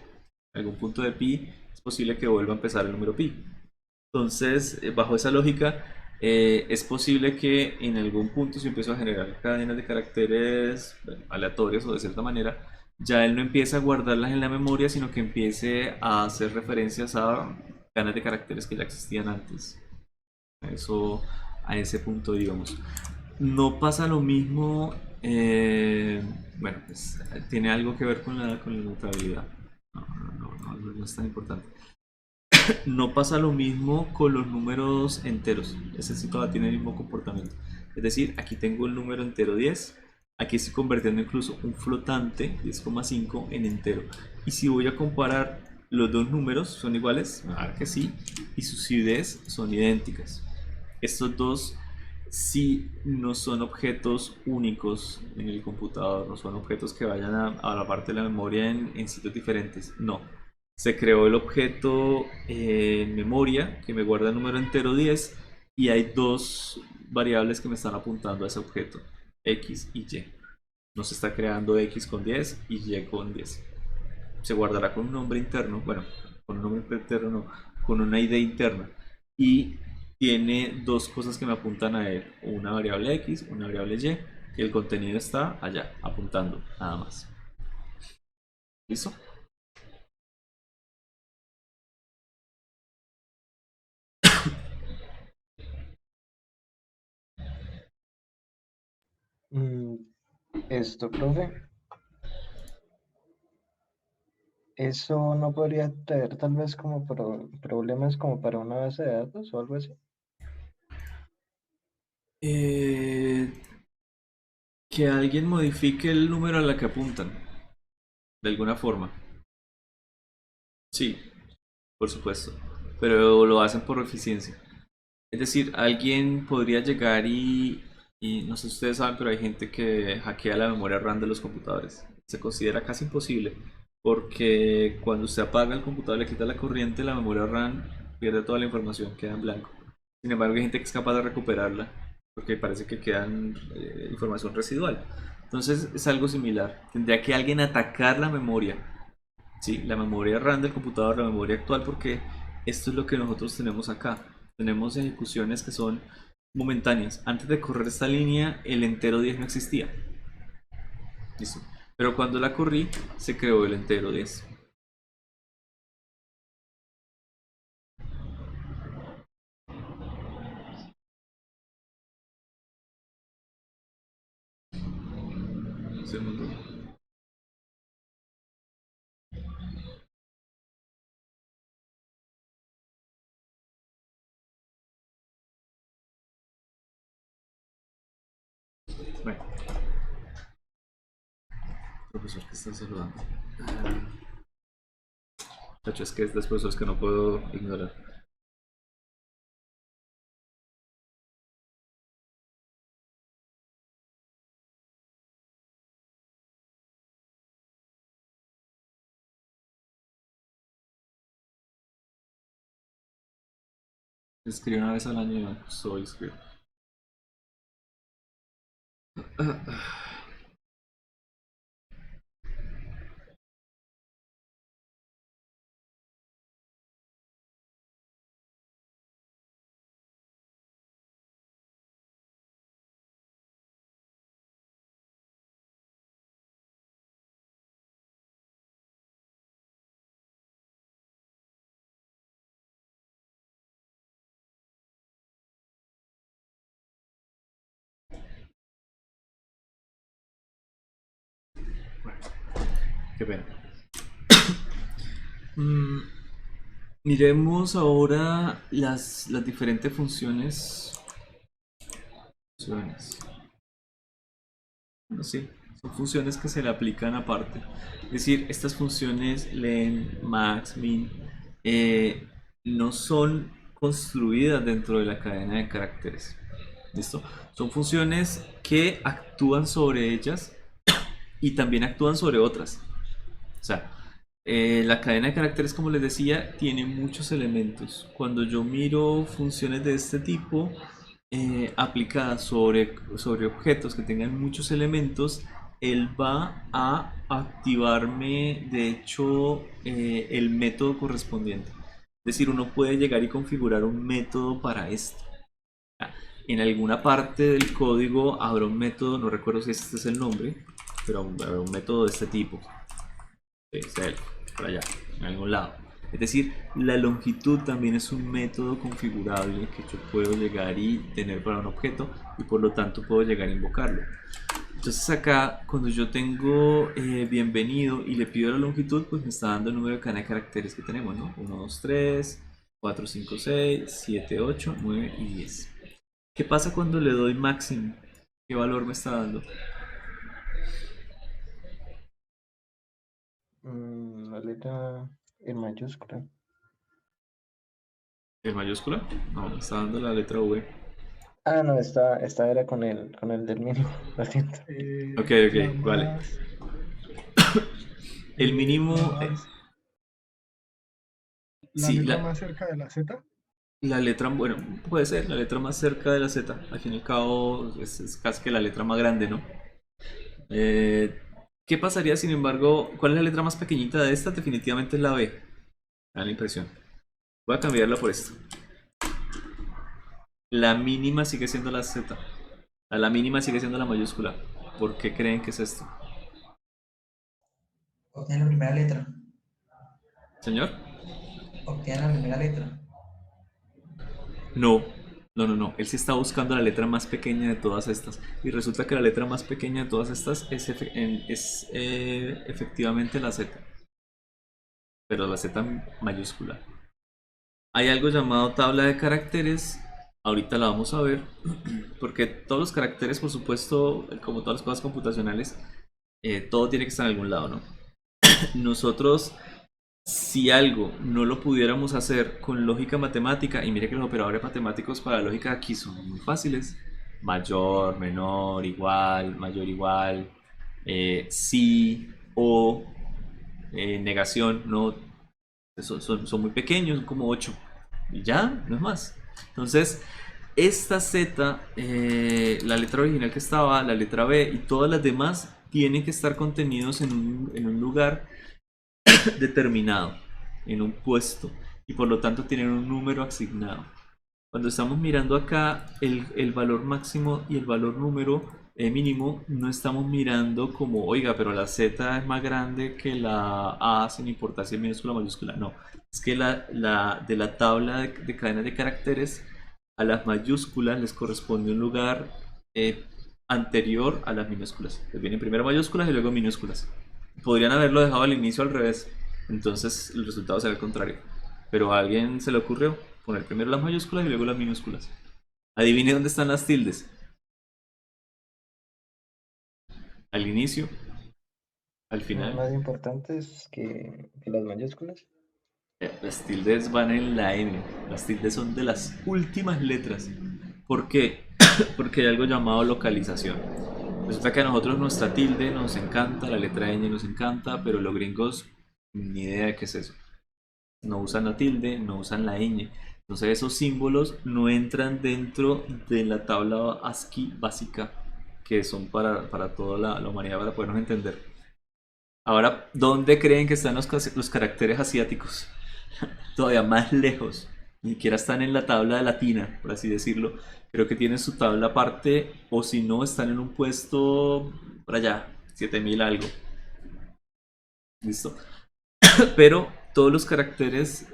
En algún punto de pi es posible que vuelva a empezar el número pi. Entonces, bajo esa lógica, es posible que en algún punto, si empiezo a generar cadenas de caracteres aleatorios o de cierta manera, ya él no empiece a guardarlas en la memoria, sino que empiece a hacer referencias a cadenas de caracteres que ya existían antes. Eso, a ese punto, digamos. No pasa lo mismo, bueno, pues tiene algo que ver con la mutabilidad. No es tan importante. No pasa lo mismo con los números enteros. Ese sí todavía tiene el mismo comportamiento. Es decir, aquí tengo el número entero 10. Aquí estoy convirtiendo incluso un flotante 10,5 en entero. Y si voy a comparar los dos números, son iguales, me va a dar que sí, y sus IDs son idénticas. Estos dos si no son objetos únicos en el computador, no son objetos que vayan a la parte de la memoria en sitios diferentes. No. Se creó el objeto en memoria que me guarda el número entero 10 y hay dos variables que me están apuntando a ese objeto, X y Y. No se está creando X con 10 y Y con 10. Se guardará con un nombre interno, bueno, con un nombre interno no, con una ID interna. Y tiene dos cosas que me apuntan a él, una variable X, una variable Y, y el contenido está allá, apuntando, nada más. ¿Listo? Mm, Esto, profe, eso no podría traer tal vez como problemas como para una base de datos o algo así. Eh, que alguien modifique el número a la que apuntan, de alguna forma. Sí, por supuesto, pero lo hacen por eficiencia. Es decir, alguien podría llegar y no sé si ustedes saben, pero hay gente que hackea la memoria RAM de los computadores. Se considera casi imposible porque cuando usted apaga el computador, le quita la corriente, la memoria RAM pierde toda la información, queda en blanco. Sin embargo, hay gente que es capaz de recuperarla porque parece que quedan información residual. Entonces es algo similar. Tendría que alguien atacar la memoria. Sí, la memoria RAM del computador, la memoria actual, porque esto es lo que nosotros tenemos acá. Tenemos ejecuciones que son momentáneas. Antes de correr esta línea, el entero 10 no existía. Listo. Pero cuando la corrí, se creó el entero 10. Un segundo. Bueno, profesor que está saludando. Tacho, es que es de los profesores que no puedo ignorar. Escribo una vez al año y no soy escribo. Qué pena. Mm, Miremos ahora las diferentes funciones. Bueno, sí, son funciones que se le aplican aparte. Es decir, estas funciones len, max, min, eh, no son construidas dentro de la cadena de caracteres. ¿Listo? Son funciones que actúan sobre ellas y también actúan sobre otras. O sea, la cadena de caracteres, como les decía, tiene muchos elementos. Cuando yo miro funciones de este tipo aplicadas sobre objetos que tengan muchos elementos, él va a activarme, de hecho, el método correspondiente. Es decir, uno puede llegar y configurar un método para esto. En alguna parte del código habrá un método, no recuerdo si este es el nombre, pero habrá un método de este tipo. Self, por allá, en algún lado. Es decir, la longitud también es un método configurable que yo puedo llegar y tener para un objeto y por lo tanto puedo llegar a invocarlo. Entonces acá, cuando yo tengo bienvenido y le pido la longitud, pues me está dando el número de cadena de caracteres que tenemos, ¿no? 1, 2, 3, 4, 5, 6, 7, 8, 9 y 10. ¿Qué pasa cuando le doy máximo? ¿Qué valor me está dando? La letra en mayúscula. ¿En mayúscula? No, me está dando la letra V. Ah, no, esta era con el del mínimo, lo siento. Ok, La ok, vale. más, El mínimo, la más, la sí, letra más cerca de la Z. la letra, bueno, puede ser la letra más cerca de la Z. Al fin y al cabo, es casi que la letra más grande, ¿no? Eh, ¿Qué pasaría, sin embargo, cuál es la letra más pequeñita de esta? Definitivamente es la B. Me da la impresión. Voy a cambiarla por esto. La mínima sigue siendo la Z. La mínima sigue siendo la mayúscula. ¿Por qué creen que es esto? Obtiene la primera letra. ¿Señor? Obtiene la primera letra. No. No, no, no. Él sí está buscando la letra más pequeña de todas estas. Y resulta que la letra más pequeña de todas estas es efectivamente la Z. Pero la Z mayúscula. Hay algo llamado tabla de caracteres. Ahorita la vamos a ver. Porque todos los caracteres, por supuesto, como todas las cosas computacionales, todo tiene que estar en algún lado, ¿no? Nosotros, si algo no lo pudiéramos hacer con lógica matemática, y mire que los operadores matemáticos para la lógica aquí son muy fáciles: mayor, menor, igual, mayor, igual, sí, o, negación, no, son muy pequeños, son como 8 y ya, no es más. Entonces, esta Z, la letra original que estaba, la letra B y todas las demás tienen que estar contenidos en un lugar determinado, en un puesto, y por lo tanto tienen un número asignado. Cuando estamos mirando acá el valor máximo y el valor número mínimo, no estamos mirando como, oiga, pero la Z es más grande que la A sin importar si es minúscula o mayúscula. No, es que de la tabla de cadenas de caracteres, a las mayúsculas les corresponde un lugar anterior a las minúsculas. Les vienen primero mayúsculas y luego minúsculas. Podrían haberlo dejado al inicio al revés, entonces el resultado será el contrario. Pero a alguien se le ocurrió poner primero las mayúsculas y luego las minúsculas. Adivine dónde están las tildes. Al inicio, al final. Más importantes que las mayúsculas. Las tildes van en la M. Las tildes son de las últimas letras. ¿Por qué? Porque hay algo llamado localización. Resulta que a nosotros nuestra tilde nos encanta, la letra ñ nos encanta, pero los gringos ni idea de qué es eso. No usan la tilde, no usan la ñ. Entonces esos símbolos no entran dentro de la tabla ASCII básica que son para toda la humanidad para podernos entender. Ahora, ¿dónde creen que están los caracteres asiáticos? Todavía más lejos. Ni siquiera están en la tabla latina, por así decirlo. Creo que tienen su tabla aparte, o si no, están en un puesto por allá, 7000 algo. ¿Listo? Pero todos los caracteres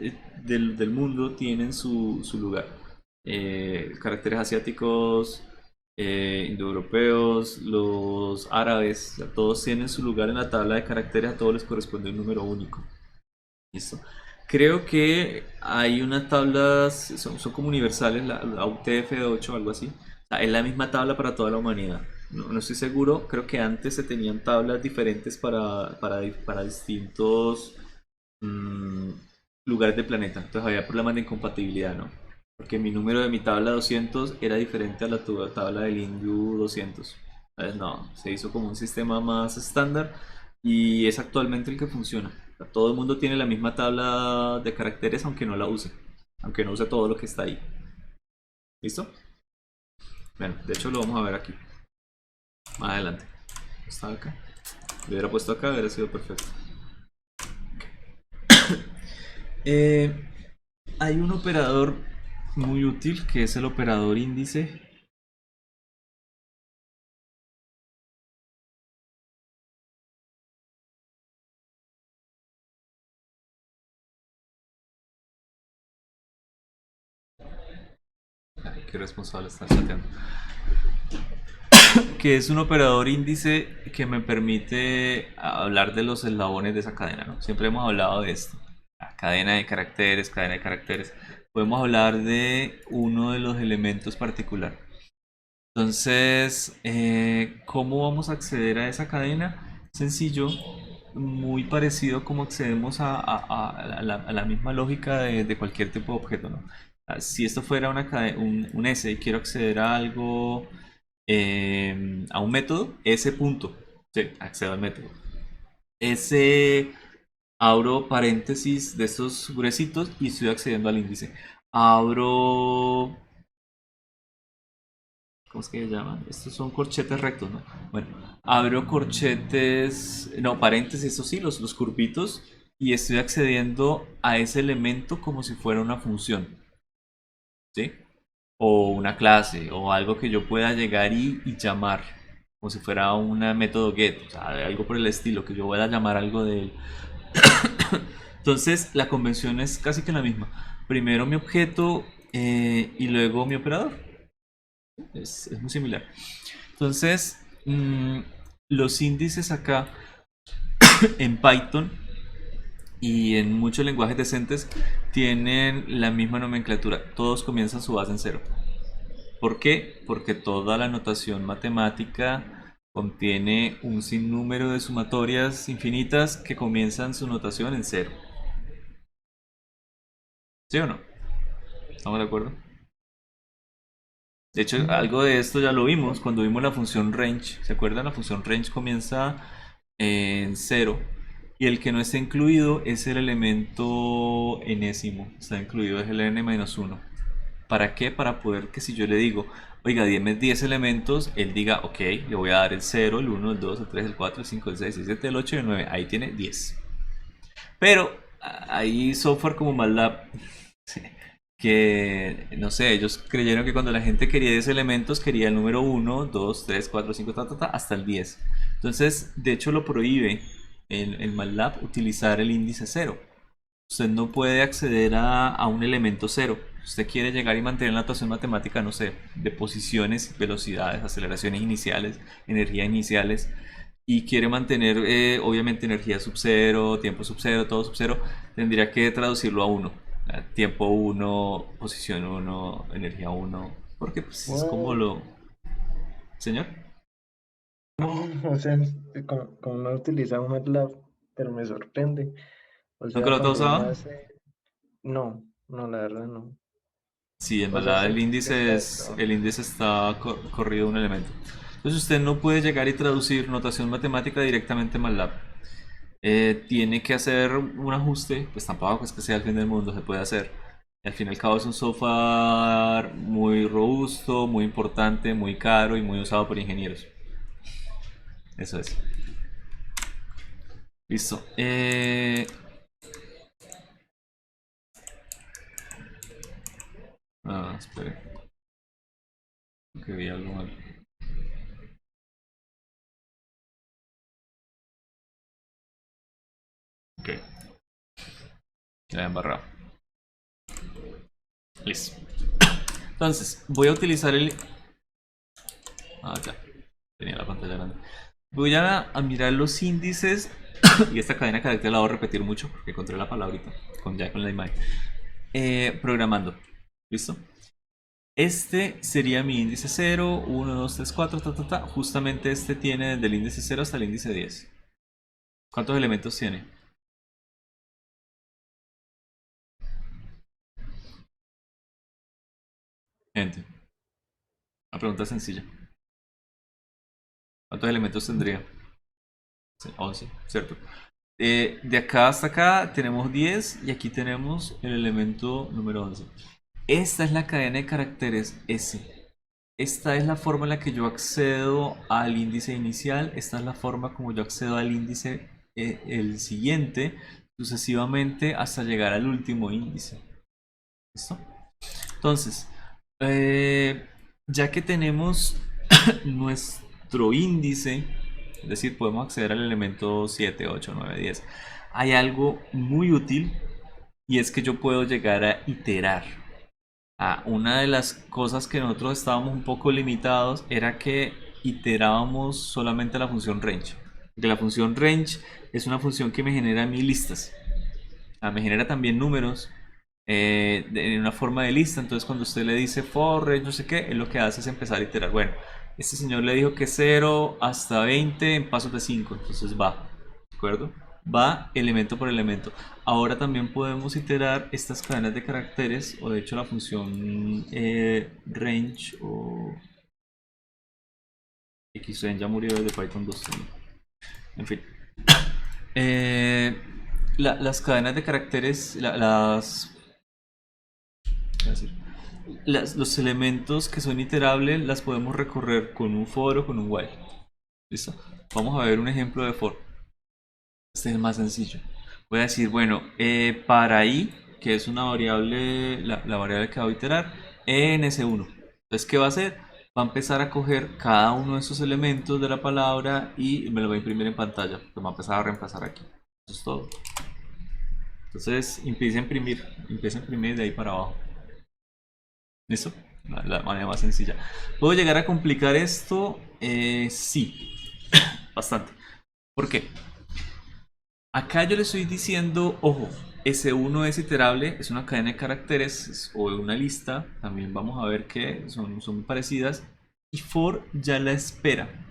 del mundo tienen su lugar. Caracteres asiáticos, indoeuropeos, los árabes, o sea, todos tienen su lugar en la tabla de caracteres, a todos les corresponde un número único. ¿Listo? Creo que hay unas tablas, son como universales, la UTF-8 o algo así. O sea, es la misma tabla para toda la humanidad. No estoy seguro, creo que antes se tenían tablas diferentes para distintos mm, lugares del planeta. Entonces había problemas de incompatibilidad, ¿no? Porque mi número de mi tabla 200 era diferente a la tabla del Indu 200. Entonces no, se hizo como un sistema más estándar y es actualmente el que funciona. O sea, todo el mundo tiene la misma tabla de caracteres aunque no la use. Aunque no use todo lo que está ahí. ¿Listo? Bueno, de hecho lo vamos a ver aquí. Más adelante. ¿Está acá? Lo hubiera puesto acá, hubiera sido perfecto. Eh, Hay un operador muy útil que es el operador índice. Ay, qué responsable está chateando. Que es un operador índice que me permite hablar de los eslabones de esa cadena, ¿no? Siempre hemos hablado de esto. La cadena de caracteres, cadena de caracteres. Podemos hablar de uno de los elementos particular. Entonces, ¿cómo vamos a acceder a esa cadena? Sencillo, muy parecido como accedemos a la misma lógica de cualquier tipo de objeto, ¿no? Si esto fuera un S y quiero acceder a algo, a un método, ese punto, sí, accedo al método. Ese, abro paréntesis de estos gruesitos y estoy accediendo al índice. Abro, ¿cómo es que se llama? Estos son corchetes rectos, ¿no? Bueno, abro corchetes, no, paréntesis, estos sí, los curvitos, y estoy accediendo a ese elemento como si fuera una función, ¿sí? O una clase, o algo que yo pueda llegar y llamar, como si fuera un método get, o sea, algo por el estilo, que yo pueda llamar algo de él. Entonces, la convención es casi que la misma. Primero mi objeto y luego mi operador. Es muy similar. Entonces, los índices acá en Python y en muchos lenguajes decentes tienen la misma nomenclatura. Todos comienzan su base en cero. ¿Por qué? Porque toda la notación matemática contiene un sinnúmero de sumatorias infinitas que comienzan su notación en cero. ¿Sí o no? ¿Estamos de acuerdo? De hecho, algo de esto ya lo vimos cuando vimos la función range. ¿Se acuerdan? La función range comienza en cero. Y el que no está incluido es el elemento enésimo. Está incluido es el n-1. ¿Para qué? Para poder que si yo le digo, oiga, dime 10 elementos, él diga, ok, le voy a dar el 0, el 1, el 2, el 3, el 4, el 5, el 6, el 7, el 8 y el 9. Ahí tiene 10. Pero hay software como MATLAB que, no sé, ellos creyeron que cuando la gente quería 10 elementos, quería el número 1, 2, 3, 4, 5, hasta el 10. Entonces, de hecho lo prohíbe el MATLAB utilizar el índice 0. Usted no puede acceder a un elemento 0. Si usted quiere llegar y mantener la notación matemática, no sé, de posiciones, velocidades, aceleraciones iniciales, energías iniciales, y quiere mantener obviamente energía sub 0, tiempo sub 0, todo sub 0, tendría que traducirlo a 1. Tiempo 1, posición 1, energía 1, porque pues, es como lo... ¿Señor? O sea, como no utilizaba MATLAB, pero me sorprende. O ¿Nunca sea, lo has cuando uno usado? hace... No, no, la verdad no. Sí, en O sea, verdad sé que el índice está corrido de un elemento. Entonces usted no puede llegar y traducir notación matemática directamente en MATLAB. Tiene que hacer un ajuste, pues tampoco es que sea el fin del mundo, se puede hacer. Y al fin y al cabo es un software muy robusto, muy importante, muy caro y muy usado por ingenieros. Eso es. Listo. Espere. Que vi algo mal. Ok. Ya he embarrado. Listo. Entonces, voy a utilizar el... ya. Tenía la pantalla grande. Voy a mirar los índices y esta cadena de carácter la voy a repetir mucho porque encontré la palabrita ya con la imagen. Programando. ¿Listo? Este sería mi índice 0, 1, 2, 3, 4, Justamente este tiene desde el índice 0 hasta el índice 10. ¿Cuántos elementos tiene? Gente, una pregunta sencilla. ¿Cuántos elementos tendría? Sí, 11, ¿cierto? De acá hasta acá tenemos 10 y aquí tenemos el elemento número 11. Esta es la cadena de caracteres S. Esta es la forma en la que yo accedo al índice inicial. Esta es la forma como yo accedo al índice el siguiente, sucesivamente hasta llegar al último índice. ¿Listo? Entonces, ya que tenemos nuestro índice, es decir, podemos acceder al elemento 7, 8, 9, 10. Hay algo muy útil y es que yo puedo llegar a iterar. Una de las cosas que nosotros estábamos un poco limitados era que iterábamos solamente la función range. Porque la función range es una función que me genera mil listas. Me genera también números en una forma de lista. Entonces cuando usted le dice for range no sé qué, él lo que hace es empezar a iterar. Bueno, este señor le dijo que 0 hasta 20 en pasos de 5, entonces va, ¿de acuerdo? va elemento por elemento. Ahora también podemos iterar estas cadenas de caracteres, o de hecho la función range o xrange ya murió desde Python 2. En fin. Las cadenas de caracteres, ¿qué decir? Los elementos que son iterables las podemos recorrer con un for o con un while. ¿Listo? Vamos a ver un ejemplo de for. Este es el más sencillo. Voy a decir, bueno, para i, que es una variable, la variable que va a iterar, en s1. Entonces, ¿qué va a hacer? Va a empezar a coger cada uno de esos elementos de la palabra y me lo va a imprimir en pantalla. Lo va a empezar a reemplazar aquí. Eso es todo. Entonces, empieza a imprimir de ahí para abajo. ¿Listo? La manera más sencilla. ¿Puedo llegar a complicar esto? Sí, bastante. ¿Por qué? Acá yo le estoy diciendo, ojo, S1 es iterable, es una cadena de caracteres o una lista, también vamos a ver que son muy parecidas, y for ya la espera.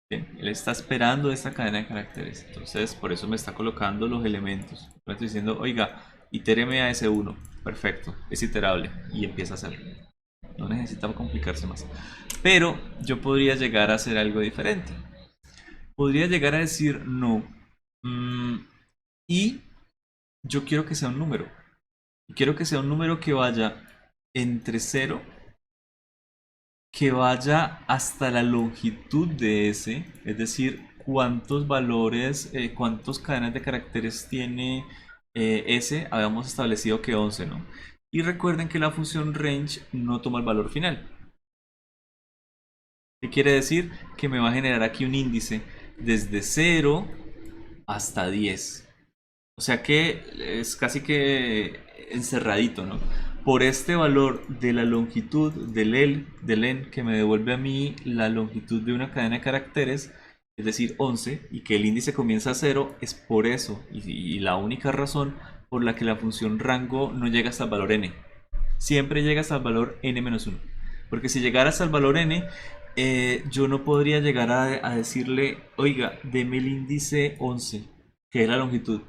Bien, él está esperando esta cadena de caracteres, entonces por eso me está colocando los elementos. Me estoy diciendo, oiga, itéreme a S1, perfecto, es iterable, y empieza a hacerlo. No necesita complicarse más. Pero yo podría llegar a hacer algo diferente. Podría llegar a decir no. Y yo quiero que sea un número. Y quiero que sea un número que vaya entre 0, que vaya hasta la longitud de S, es decir, cuántos valores, cuántas cadenas de caracteres tiene S. Habíamos establecido que 11, ¿no? Y recuerden que la función range no toma el valor final. ¿Qué quiere decir? Que me va a generar aquí un índice desde 0 hasta 10. O sea que es casi que encerradito, ¿no? Por este valor de la longitud del en, que me devuelve a mí la longitud de una cadena de caracteres, es decir, 11, y que el índice comienza a 0, es por eso, y la única razón por la que la función rango no llega hasta el valor n. Siempre llega hasta el valor n-1. Porque si llegara hasta el valor n, yo no podría llegar a decirle, oiga, deme el índice 11, que es la longitud.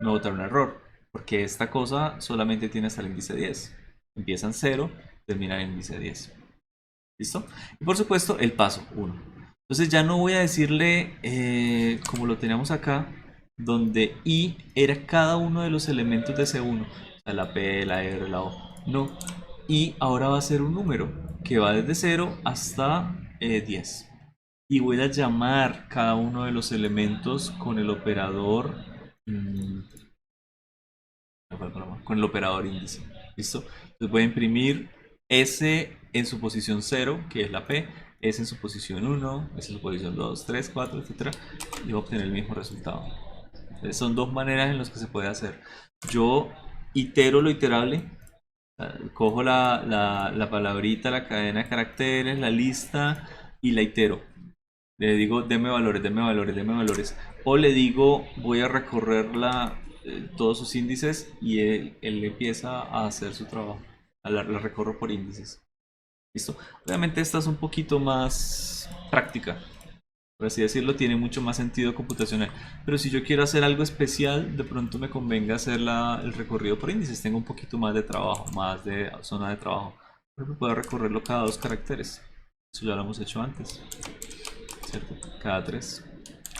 No botar un error, porque esta cosa solamente tiene hasta el índice 10. Empieza en 0, termina en el índice 10. ¿Listo? Y por supuesto, el paso 1. Entonces ya no voy a decirle, como lo teníamos acá, donde i era cada uno de los elementos de C1. O sea, la P, la R, la O. No. Y ahora va a ser un número que va desde 0 hasta 10. Y voy a llamar cada uno de los elementos con el operador con el operador índice. ¿Listo? Entonces voy a imprimir S en su posición 0, que es la P, S en su posición 1, S en su posición 2, 3, 4, etc. Y voy a obtener el mismo resultado. Entonces, son dos maneras en las que se puede hacer. Yo itero lo iterable. Cojo la palabrita, la cadena de caracteres, la lista y la itero. Le digo, deme valores, deme valores, deme valores. O le digo, voy a recorrer todos sus índices y él empieza a hacer su trabajo. La recorro por índices. ¿Listo? Obviamente esta es un poquito más práctica. Por así decirlo, tiene mucho más sentido computacional. Pero si yo quiero hacer algo especial, de pronto me convenga hacer el recorrido por índices. Tengo un poquito más de trabajo, más de zona de trabajo. Pero puedo recorrerlo cada 2 caracteres. Eso ya lo hemos hecho antes. ¿Cierto? Cada 3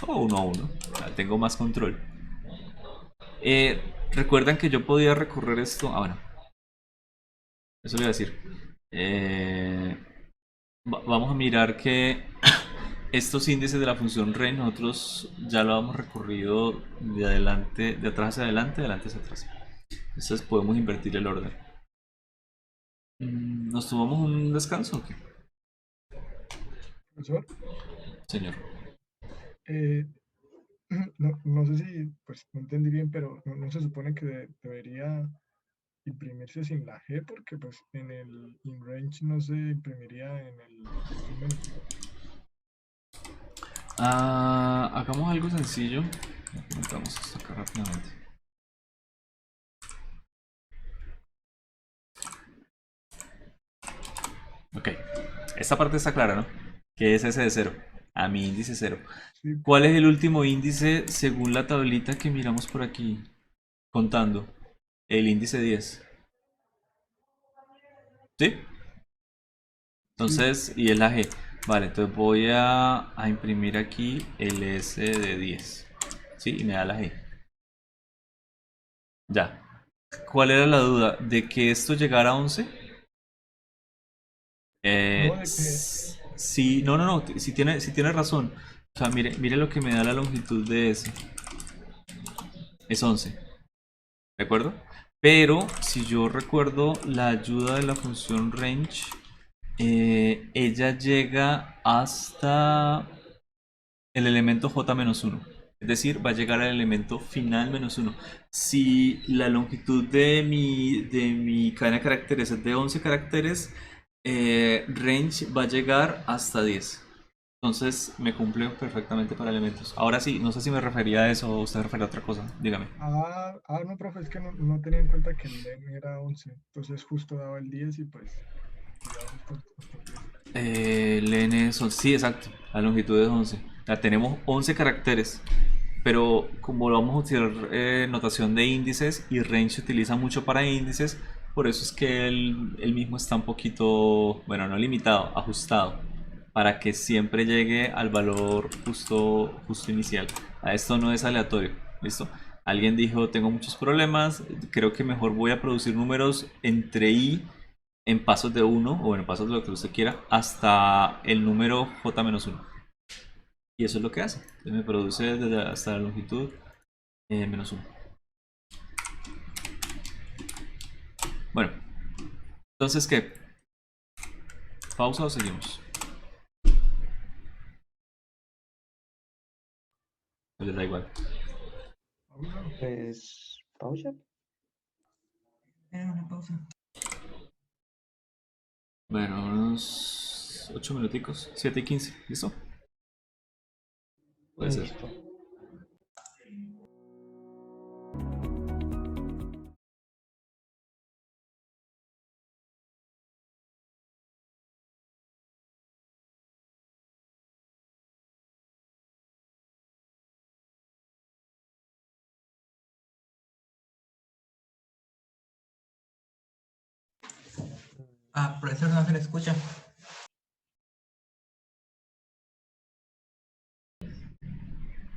o 1 a 1. Tengo más control. Recuerdan que yo podía recorrer esto. Ah, bueno, eso le voy a decir. Vamos a mirar que estos índices de la función range nosotros ya lo hemos recorrido de adelante, de atrás hacia adelante, de adelante hacia atrás. Entonces podemos invertir el orden. ¿Nos tomamos un descanso o qué? Profesor, Señor. eh, no sé si, pues no entendí bien, pero no se supone que debería imprimirse sin la G, porque pues en el InRange no se imprimiría en el instrumento. Hagamos algo sencillo. Comentamos esto acá rápidamente. Ok, esta parte está clara, ¿no? Que es S de 0. a mi índice 0. Sí, ¿Cuál es el último índice según la tablita que miramos por aquí? Contando. El índice 10. ¿Sí? sí, Entonces, y es la G. Vale, entonces voy a imprimir aquí el S de 10. ¿Sí? Y me da la G. Ya. ¿Cuál era la duda? ¿De que esto llegara a 11? no, de que, Sí, no, no, no, si tiene razón. O sea, mire lo que me da la longitud de S. Es 11, ¿de acuerdo? Pero si yo recuerdo la ayuda de la función range, ella llega hasta el elemento j-1. Es decir, va a llegar al elemento final -1. Si la longitud de mi cadena de caracteres es de 11 caracteres, range va a llegar hasta 10. Entonces me cumple perfectamente para elementos. Ahora sí, no sé si me refería a eso o usted refería a otra cosa. Dígame. no, profe, es que no tenía en cuenta que el len era 11, entonces justo daba el 10 y pues llegaba hasta el 10. Len son, sí, exacto. La longitud es 11. La tenemos 11 caracteres. Pero como lo vamos a utilizar notación de índices y range se utiliza mucho para índices, por eso es que él mismo está un poquito, bueno, no limitado, ajustado, para que siempre llegue al valor justo inicial. A esto no es aleatorio, ¿listo? Alguien dijo, tengo muchos problemas, creo que mejor voy a producir números entre i en pasos de 1, o bueno, pasos de lo que usted quiera, hasta el número j-1. Y eso es lo que hace. Entonces me produce hasta la longitud -1. Bueno, entonces, ¿qué? ¿Pausa o seguimos? O les da igual. Pausa. Pues, pausa. Una pausa. Bueno, unos 8 minuticos. 7:15. ¿Listo? Puede ser. Listo. Profesor, no se le escucha.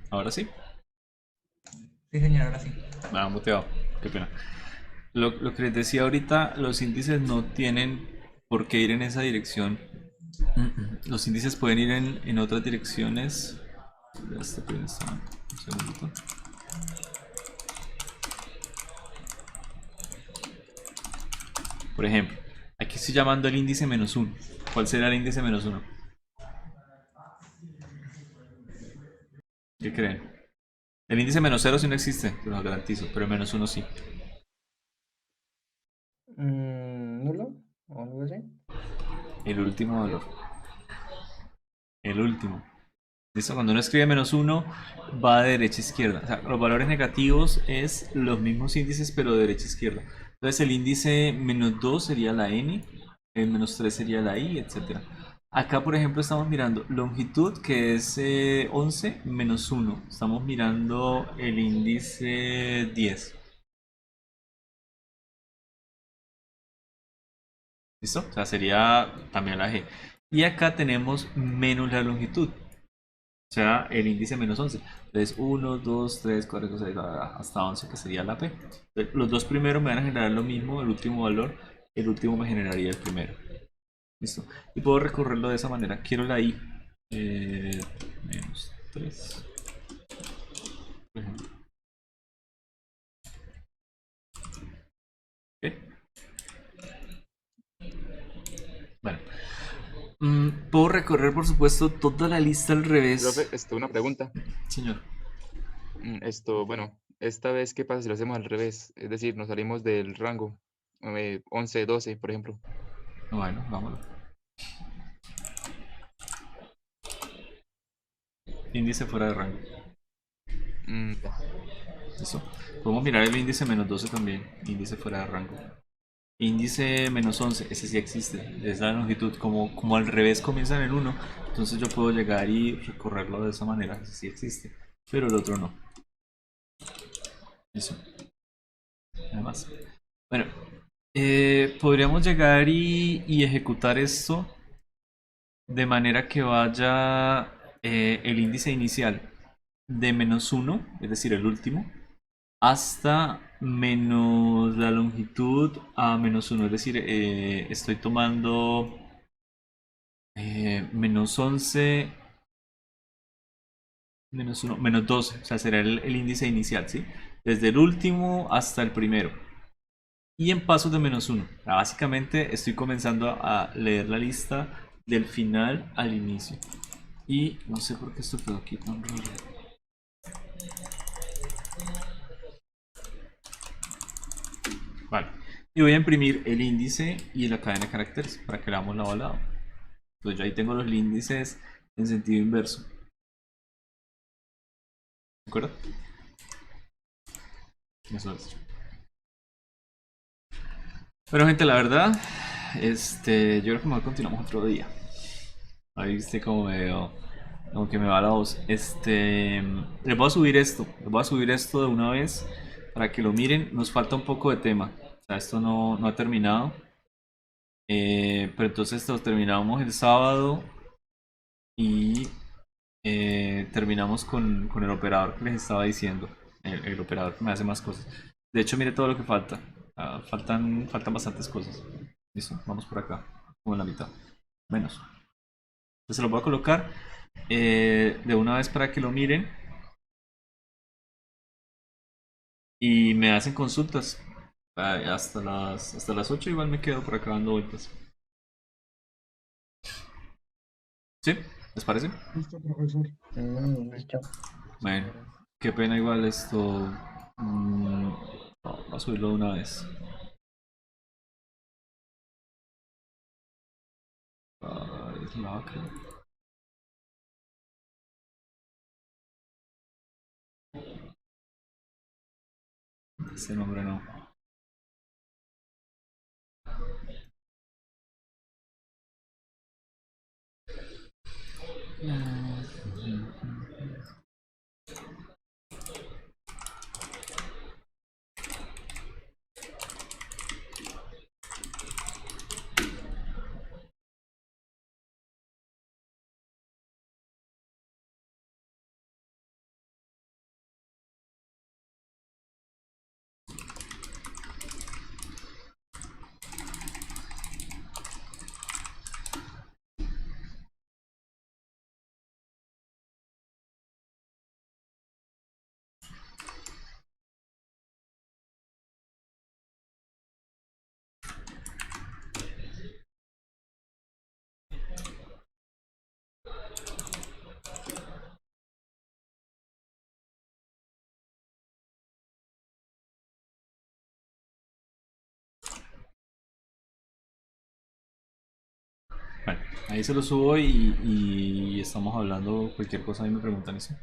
Ahora sí. Sí, señor, ahora sí. Muteado. Qué pena. Lo que les decía ahorita, los índices no tienen por qué ir en esa dirección. Los índices pueden ir en otras direcciones. Este está. Un segundito. Por ejemplo, aquí estoy llamando el índice -1. ¿Cuál será el índice -1? ¿Qué creen? El índice -0 sí no existe, te lo garantizo, pero el -1 sí. ¿Nulo? ¿O algo así? El último valor. El último. ¿Listo? Cuando uno escribe -1, va de derecha a izquierda. O sea, los valores negativos es los mismos índices, pero de derecha a izquierda. Entonces el índice -2 sería la n, el -3 sería la i, etc. Acá, por ejemplo, estamos mirando longitud, que es 11 -1. Estamos mirando el índice 10. ¿Listo? O sea, sería también la G. Y acá tenemos menos la longitud. O sea, el índice -11. Entonces 1, 2, 3, 4, 5, 6, hasta 11, que sería la P. Entonces, los dos primeros me van a generar lo mismo, el último valor. El último me generaría el primero. ¿Listo? Y puedo recorrerlo de esa manera. Quiero la I. -3. Por ejemplo. ¿Ok? Bueno. Puedo recorrer, por supuesto, toda la lista al revés. Profe, una pregunta. Señor. Bueno, esta vez, ¿qué pasa si lo hacemos al revés? Es decir, nos salimos del rango 11, 12, por ejemplo. Bueno, vámonos. Índice fuera de rango. Ya. Listo. Podemos mirar el índice -12 también. Índice fuera de rango. Índice -11, ese sí existe, es la longitud, como al revés comienza en el 1, entonces yo puedo llegar y recorrerlo de esa manera, ese sí existe, pero el otro no. Eso, nada más. Bueno, podríamos llegar y ejecutar esto de manera que vaya el índice inicial de -1, es decir, el último, hasta menos la longitud a -1, es decir, estoy tomando -11, -1, -12, o sea, será el índice inicial, ¿sí? Desde el último hasta el primero. Y en pasos de -1. Básicamente estoy comenzando a leer la lista del final al inicio. Y no sé por qué esto quedó aquí tan raro. Vale. Y voy a imprimir el índice y la cadena de caracteres para que veamos lado a lado. Entonces yo ahí tengo los índices en sentido inverso. ¿De acuerdo? Eso es. Pero gente, la verdad, yo creo que mejor continuamos otro día. Ahí viste como veo, como que me va la voz. Les voy a subir esto, les voy a subir esto de una vez para que lo miren. Nos falta un poco de tema, o sea, esto no ha terminado. Pero entonces lo terminamos el sábado y terminamos con el operador que les estaba diciendo. El operador que me hace más cosas. De hecho, mire todo lo que falta. Faltan bastantes cosas. Listo, vamos por acá, como en la mitad. Menos. Entonces se lo voy a colocar de una vez para que lo miren. Y me hacen consultas. Hasta las 8 igual me quedo por acá dando vueltas. ¿Sí? ¿Les parece? Listo, profesor. Listo. Bueno, qué pena igual esto. Voy a subirlo de una vez. Ay, es la vaca. Ese nombre no. Bueno, ahí se lo subo y estamos hablando cualquier cosa y me preguntan eso.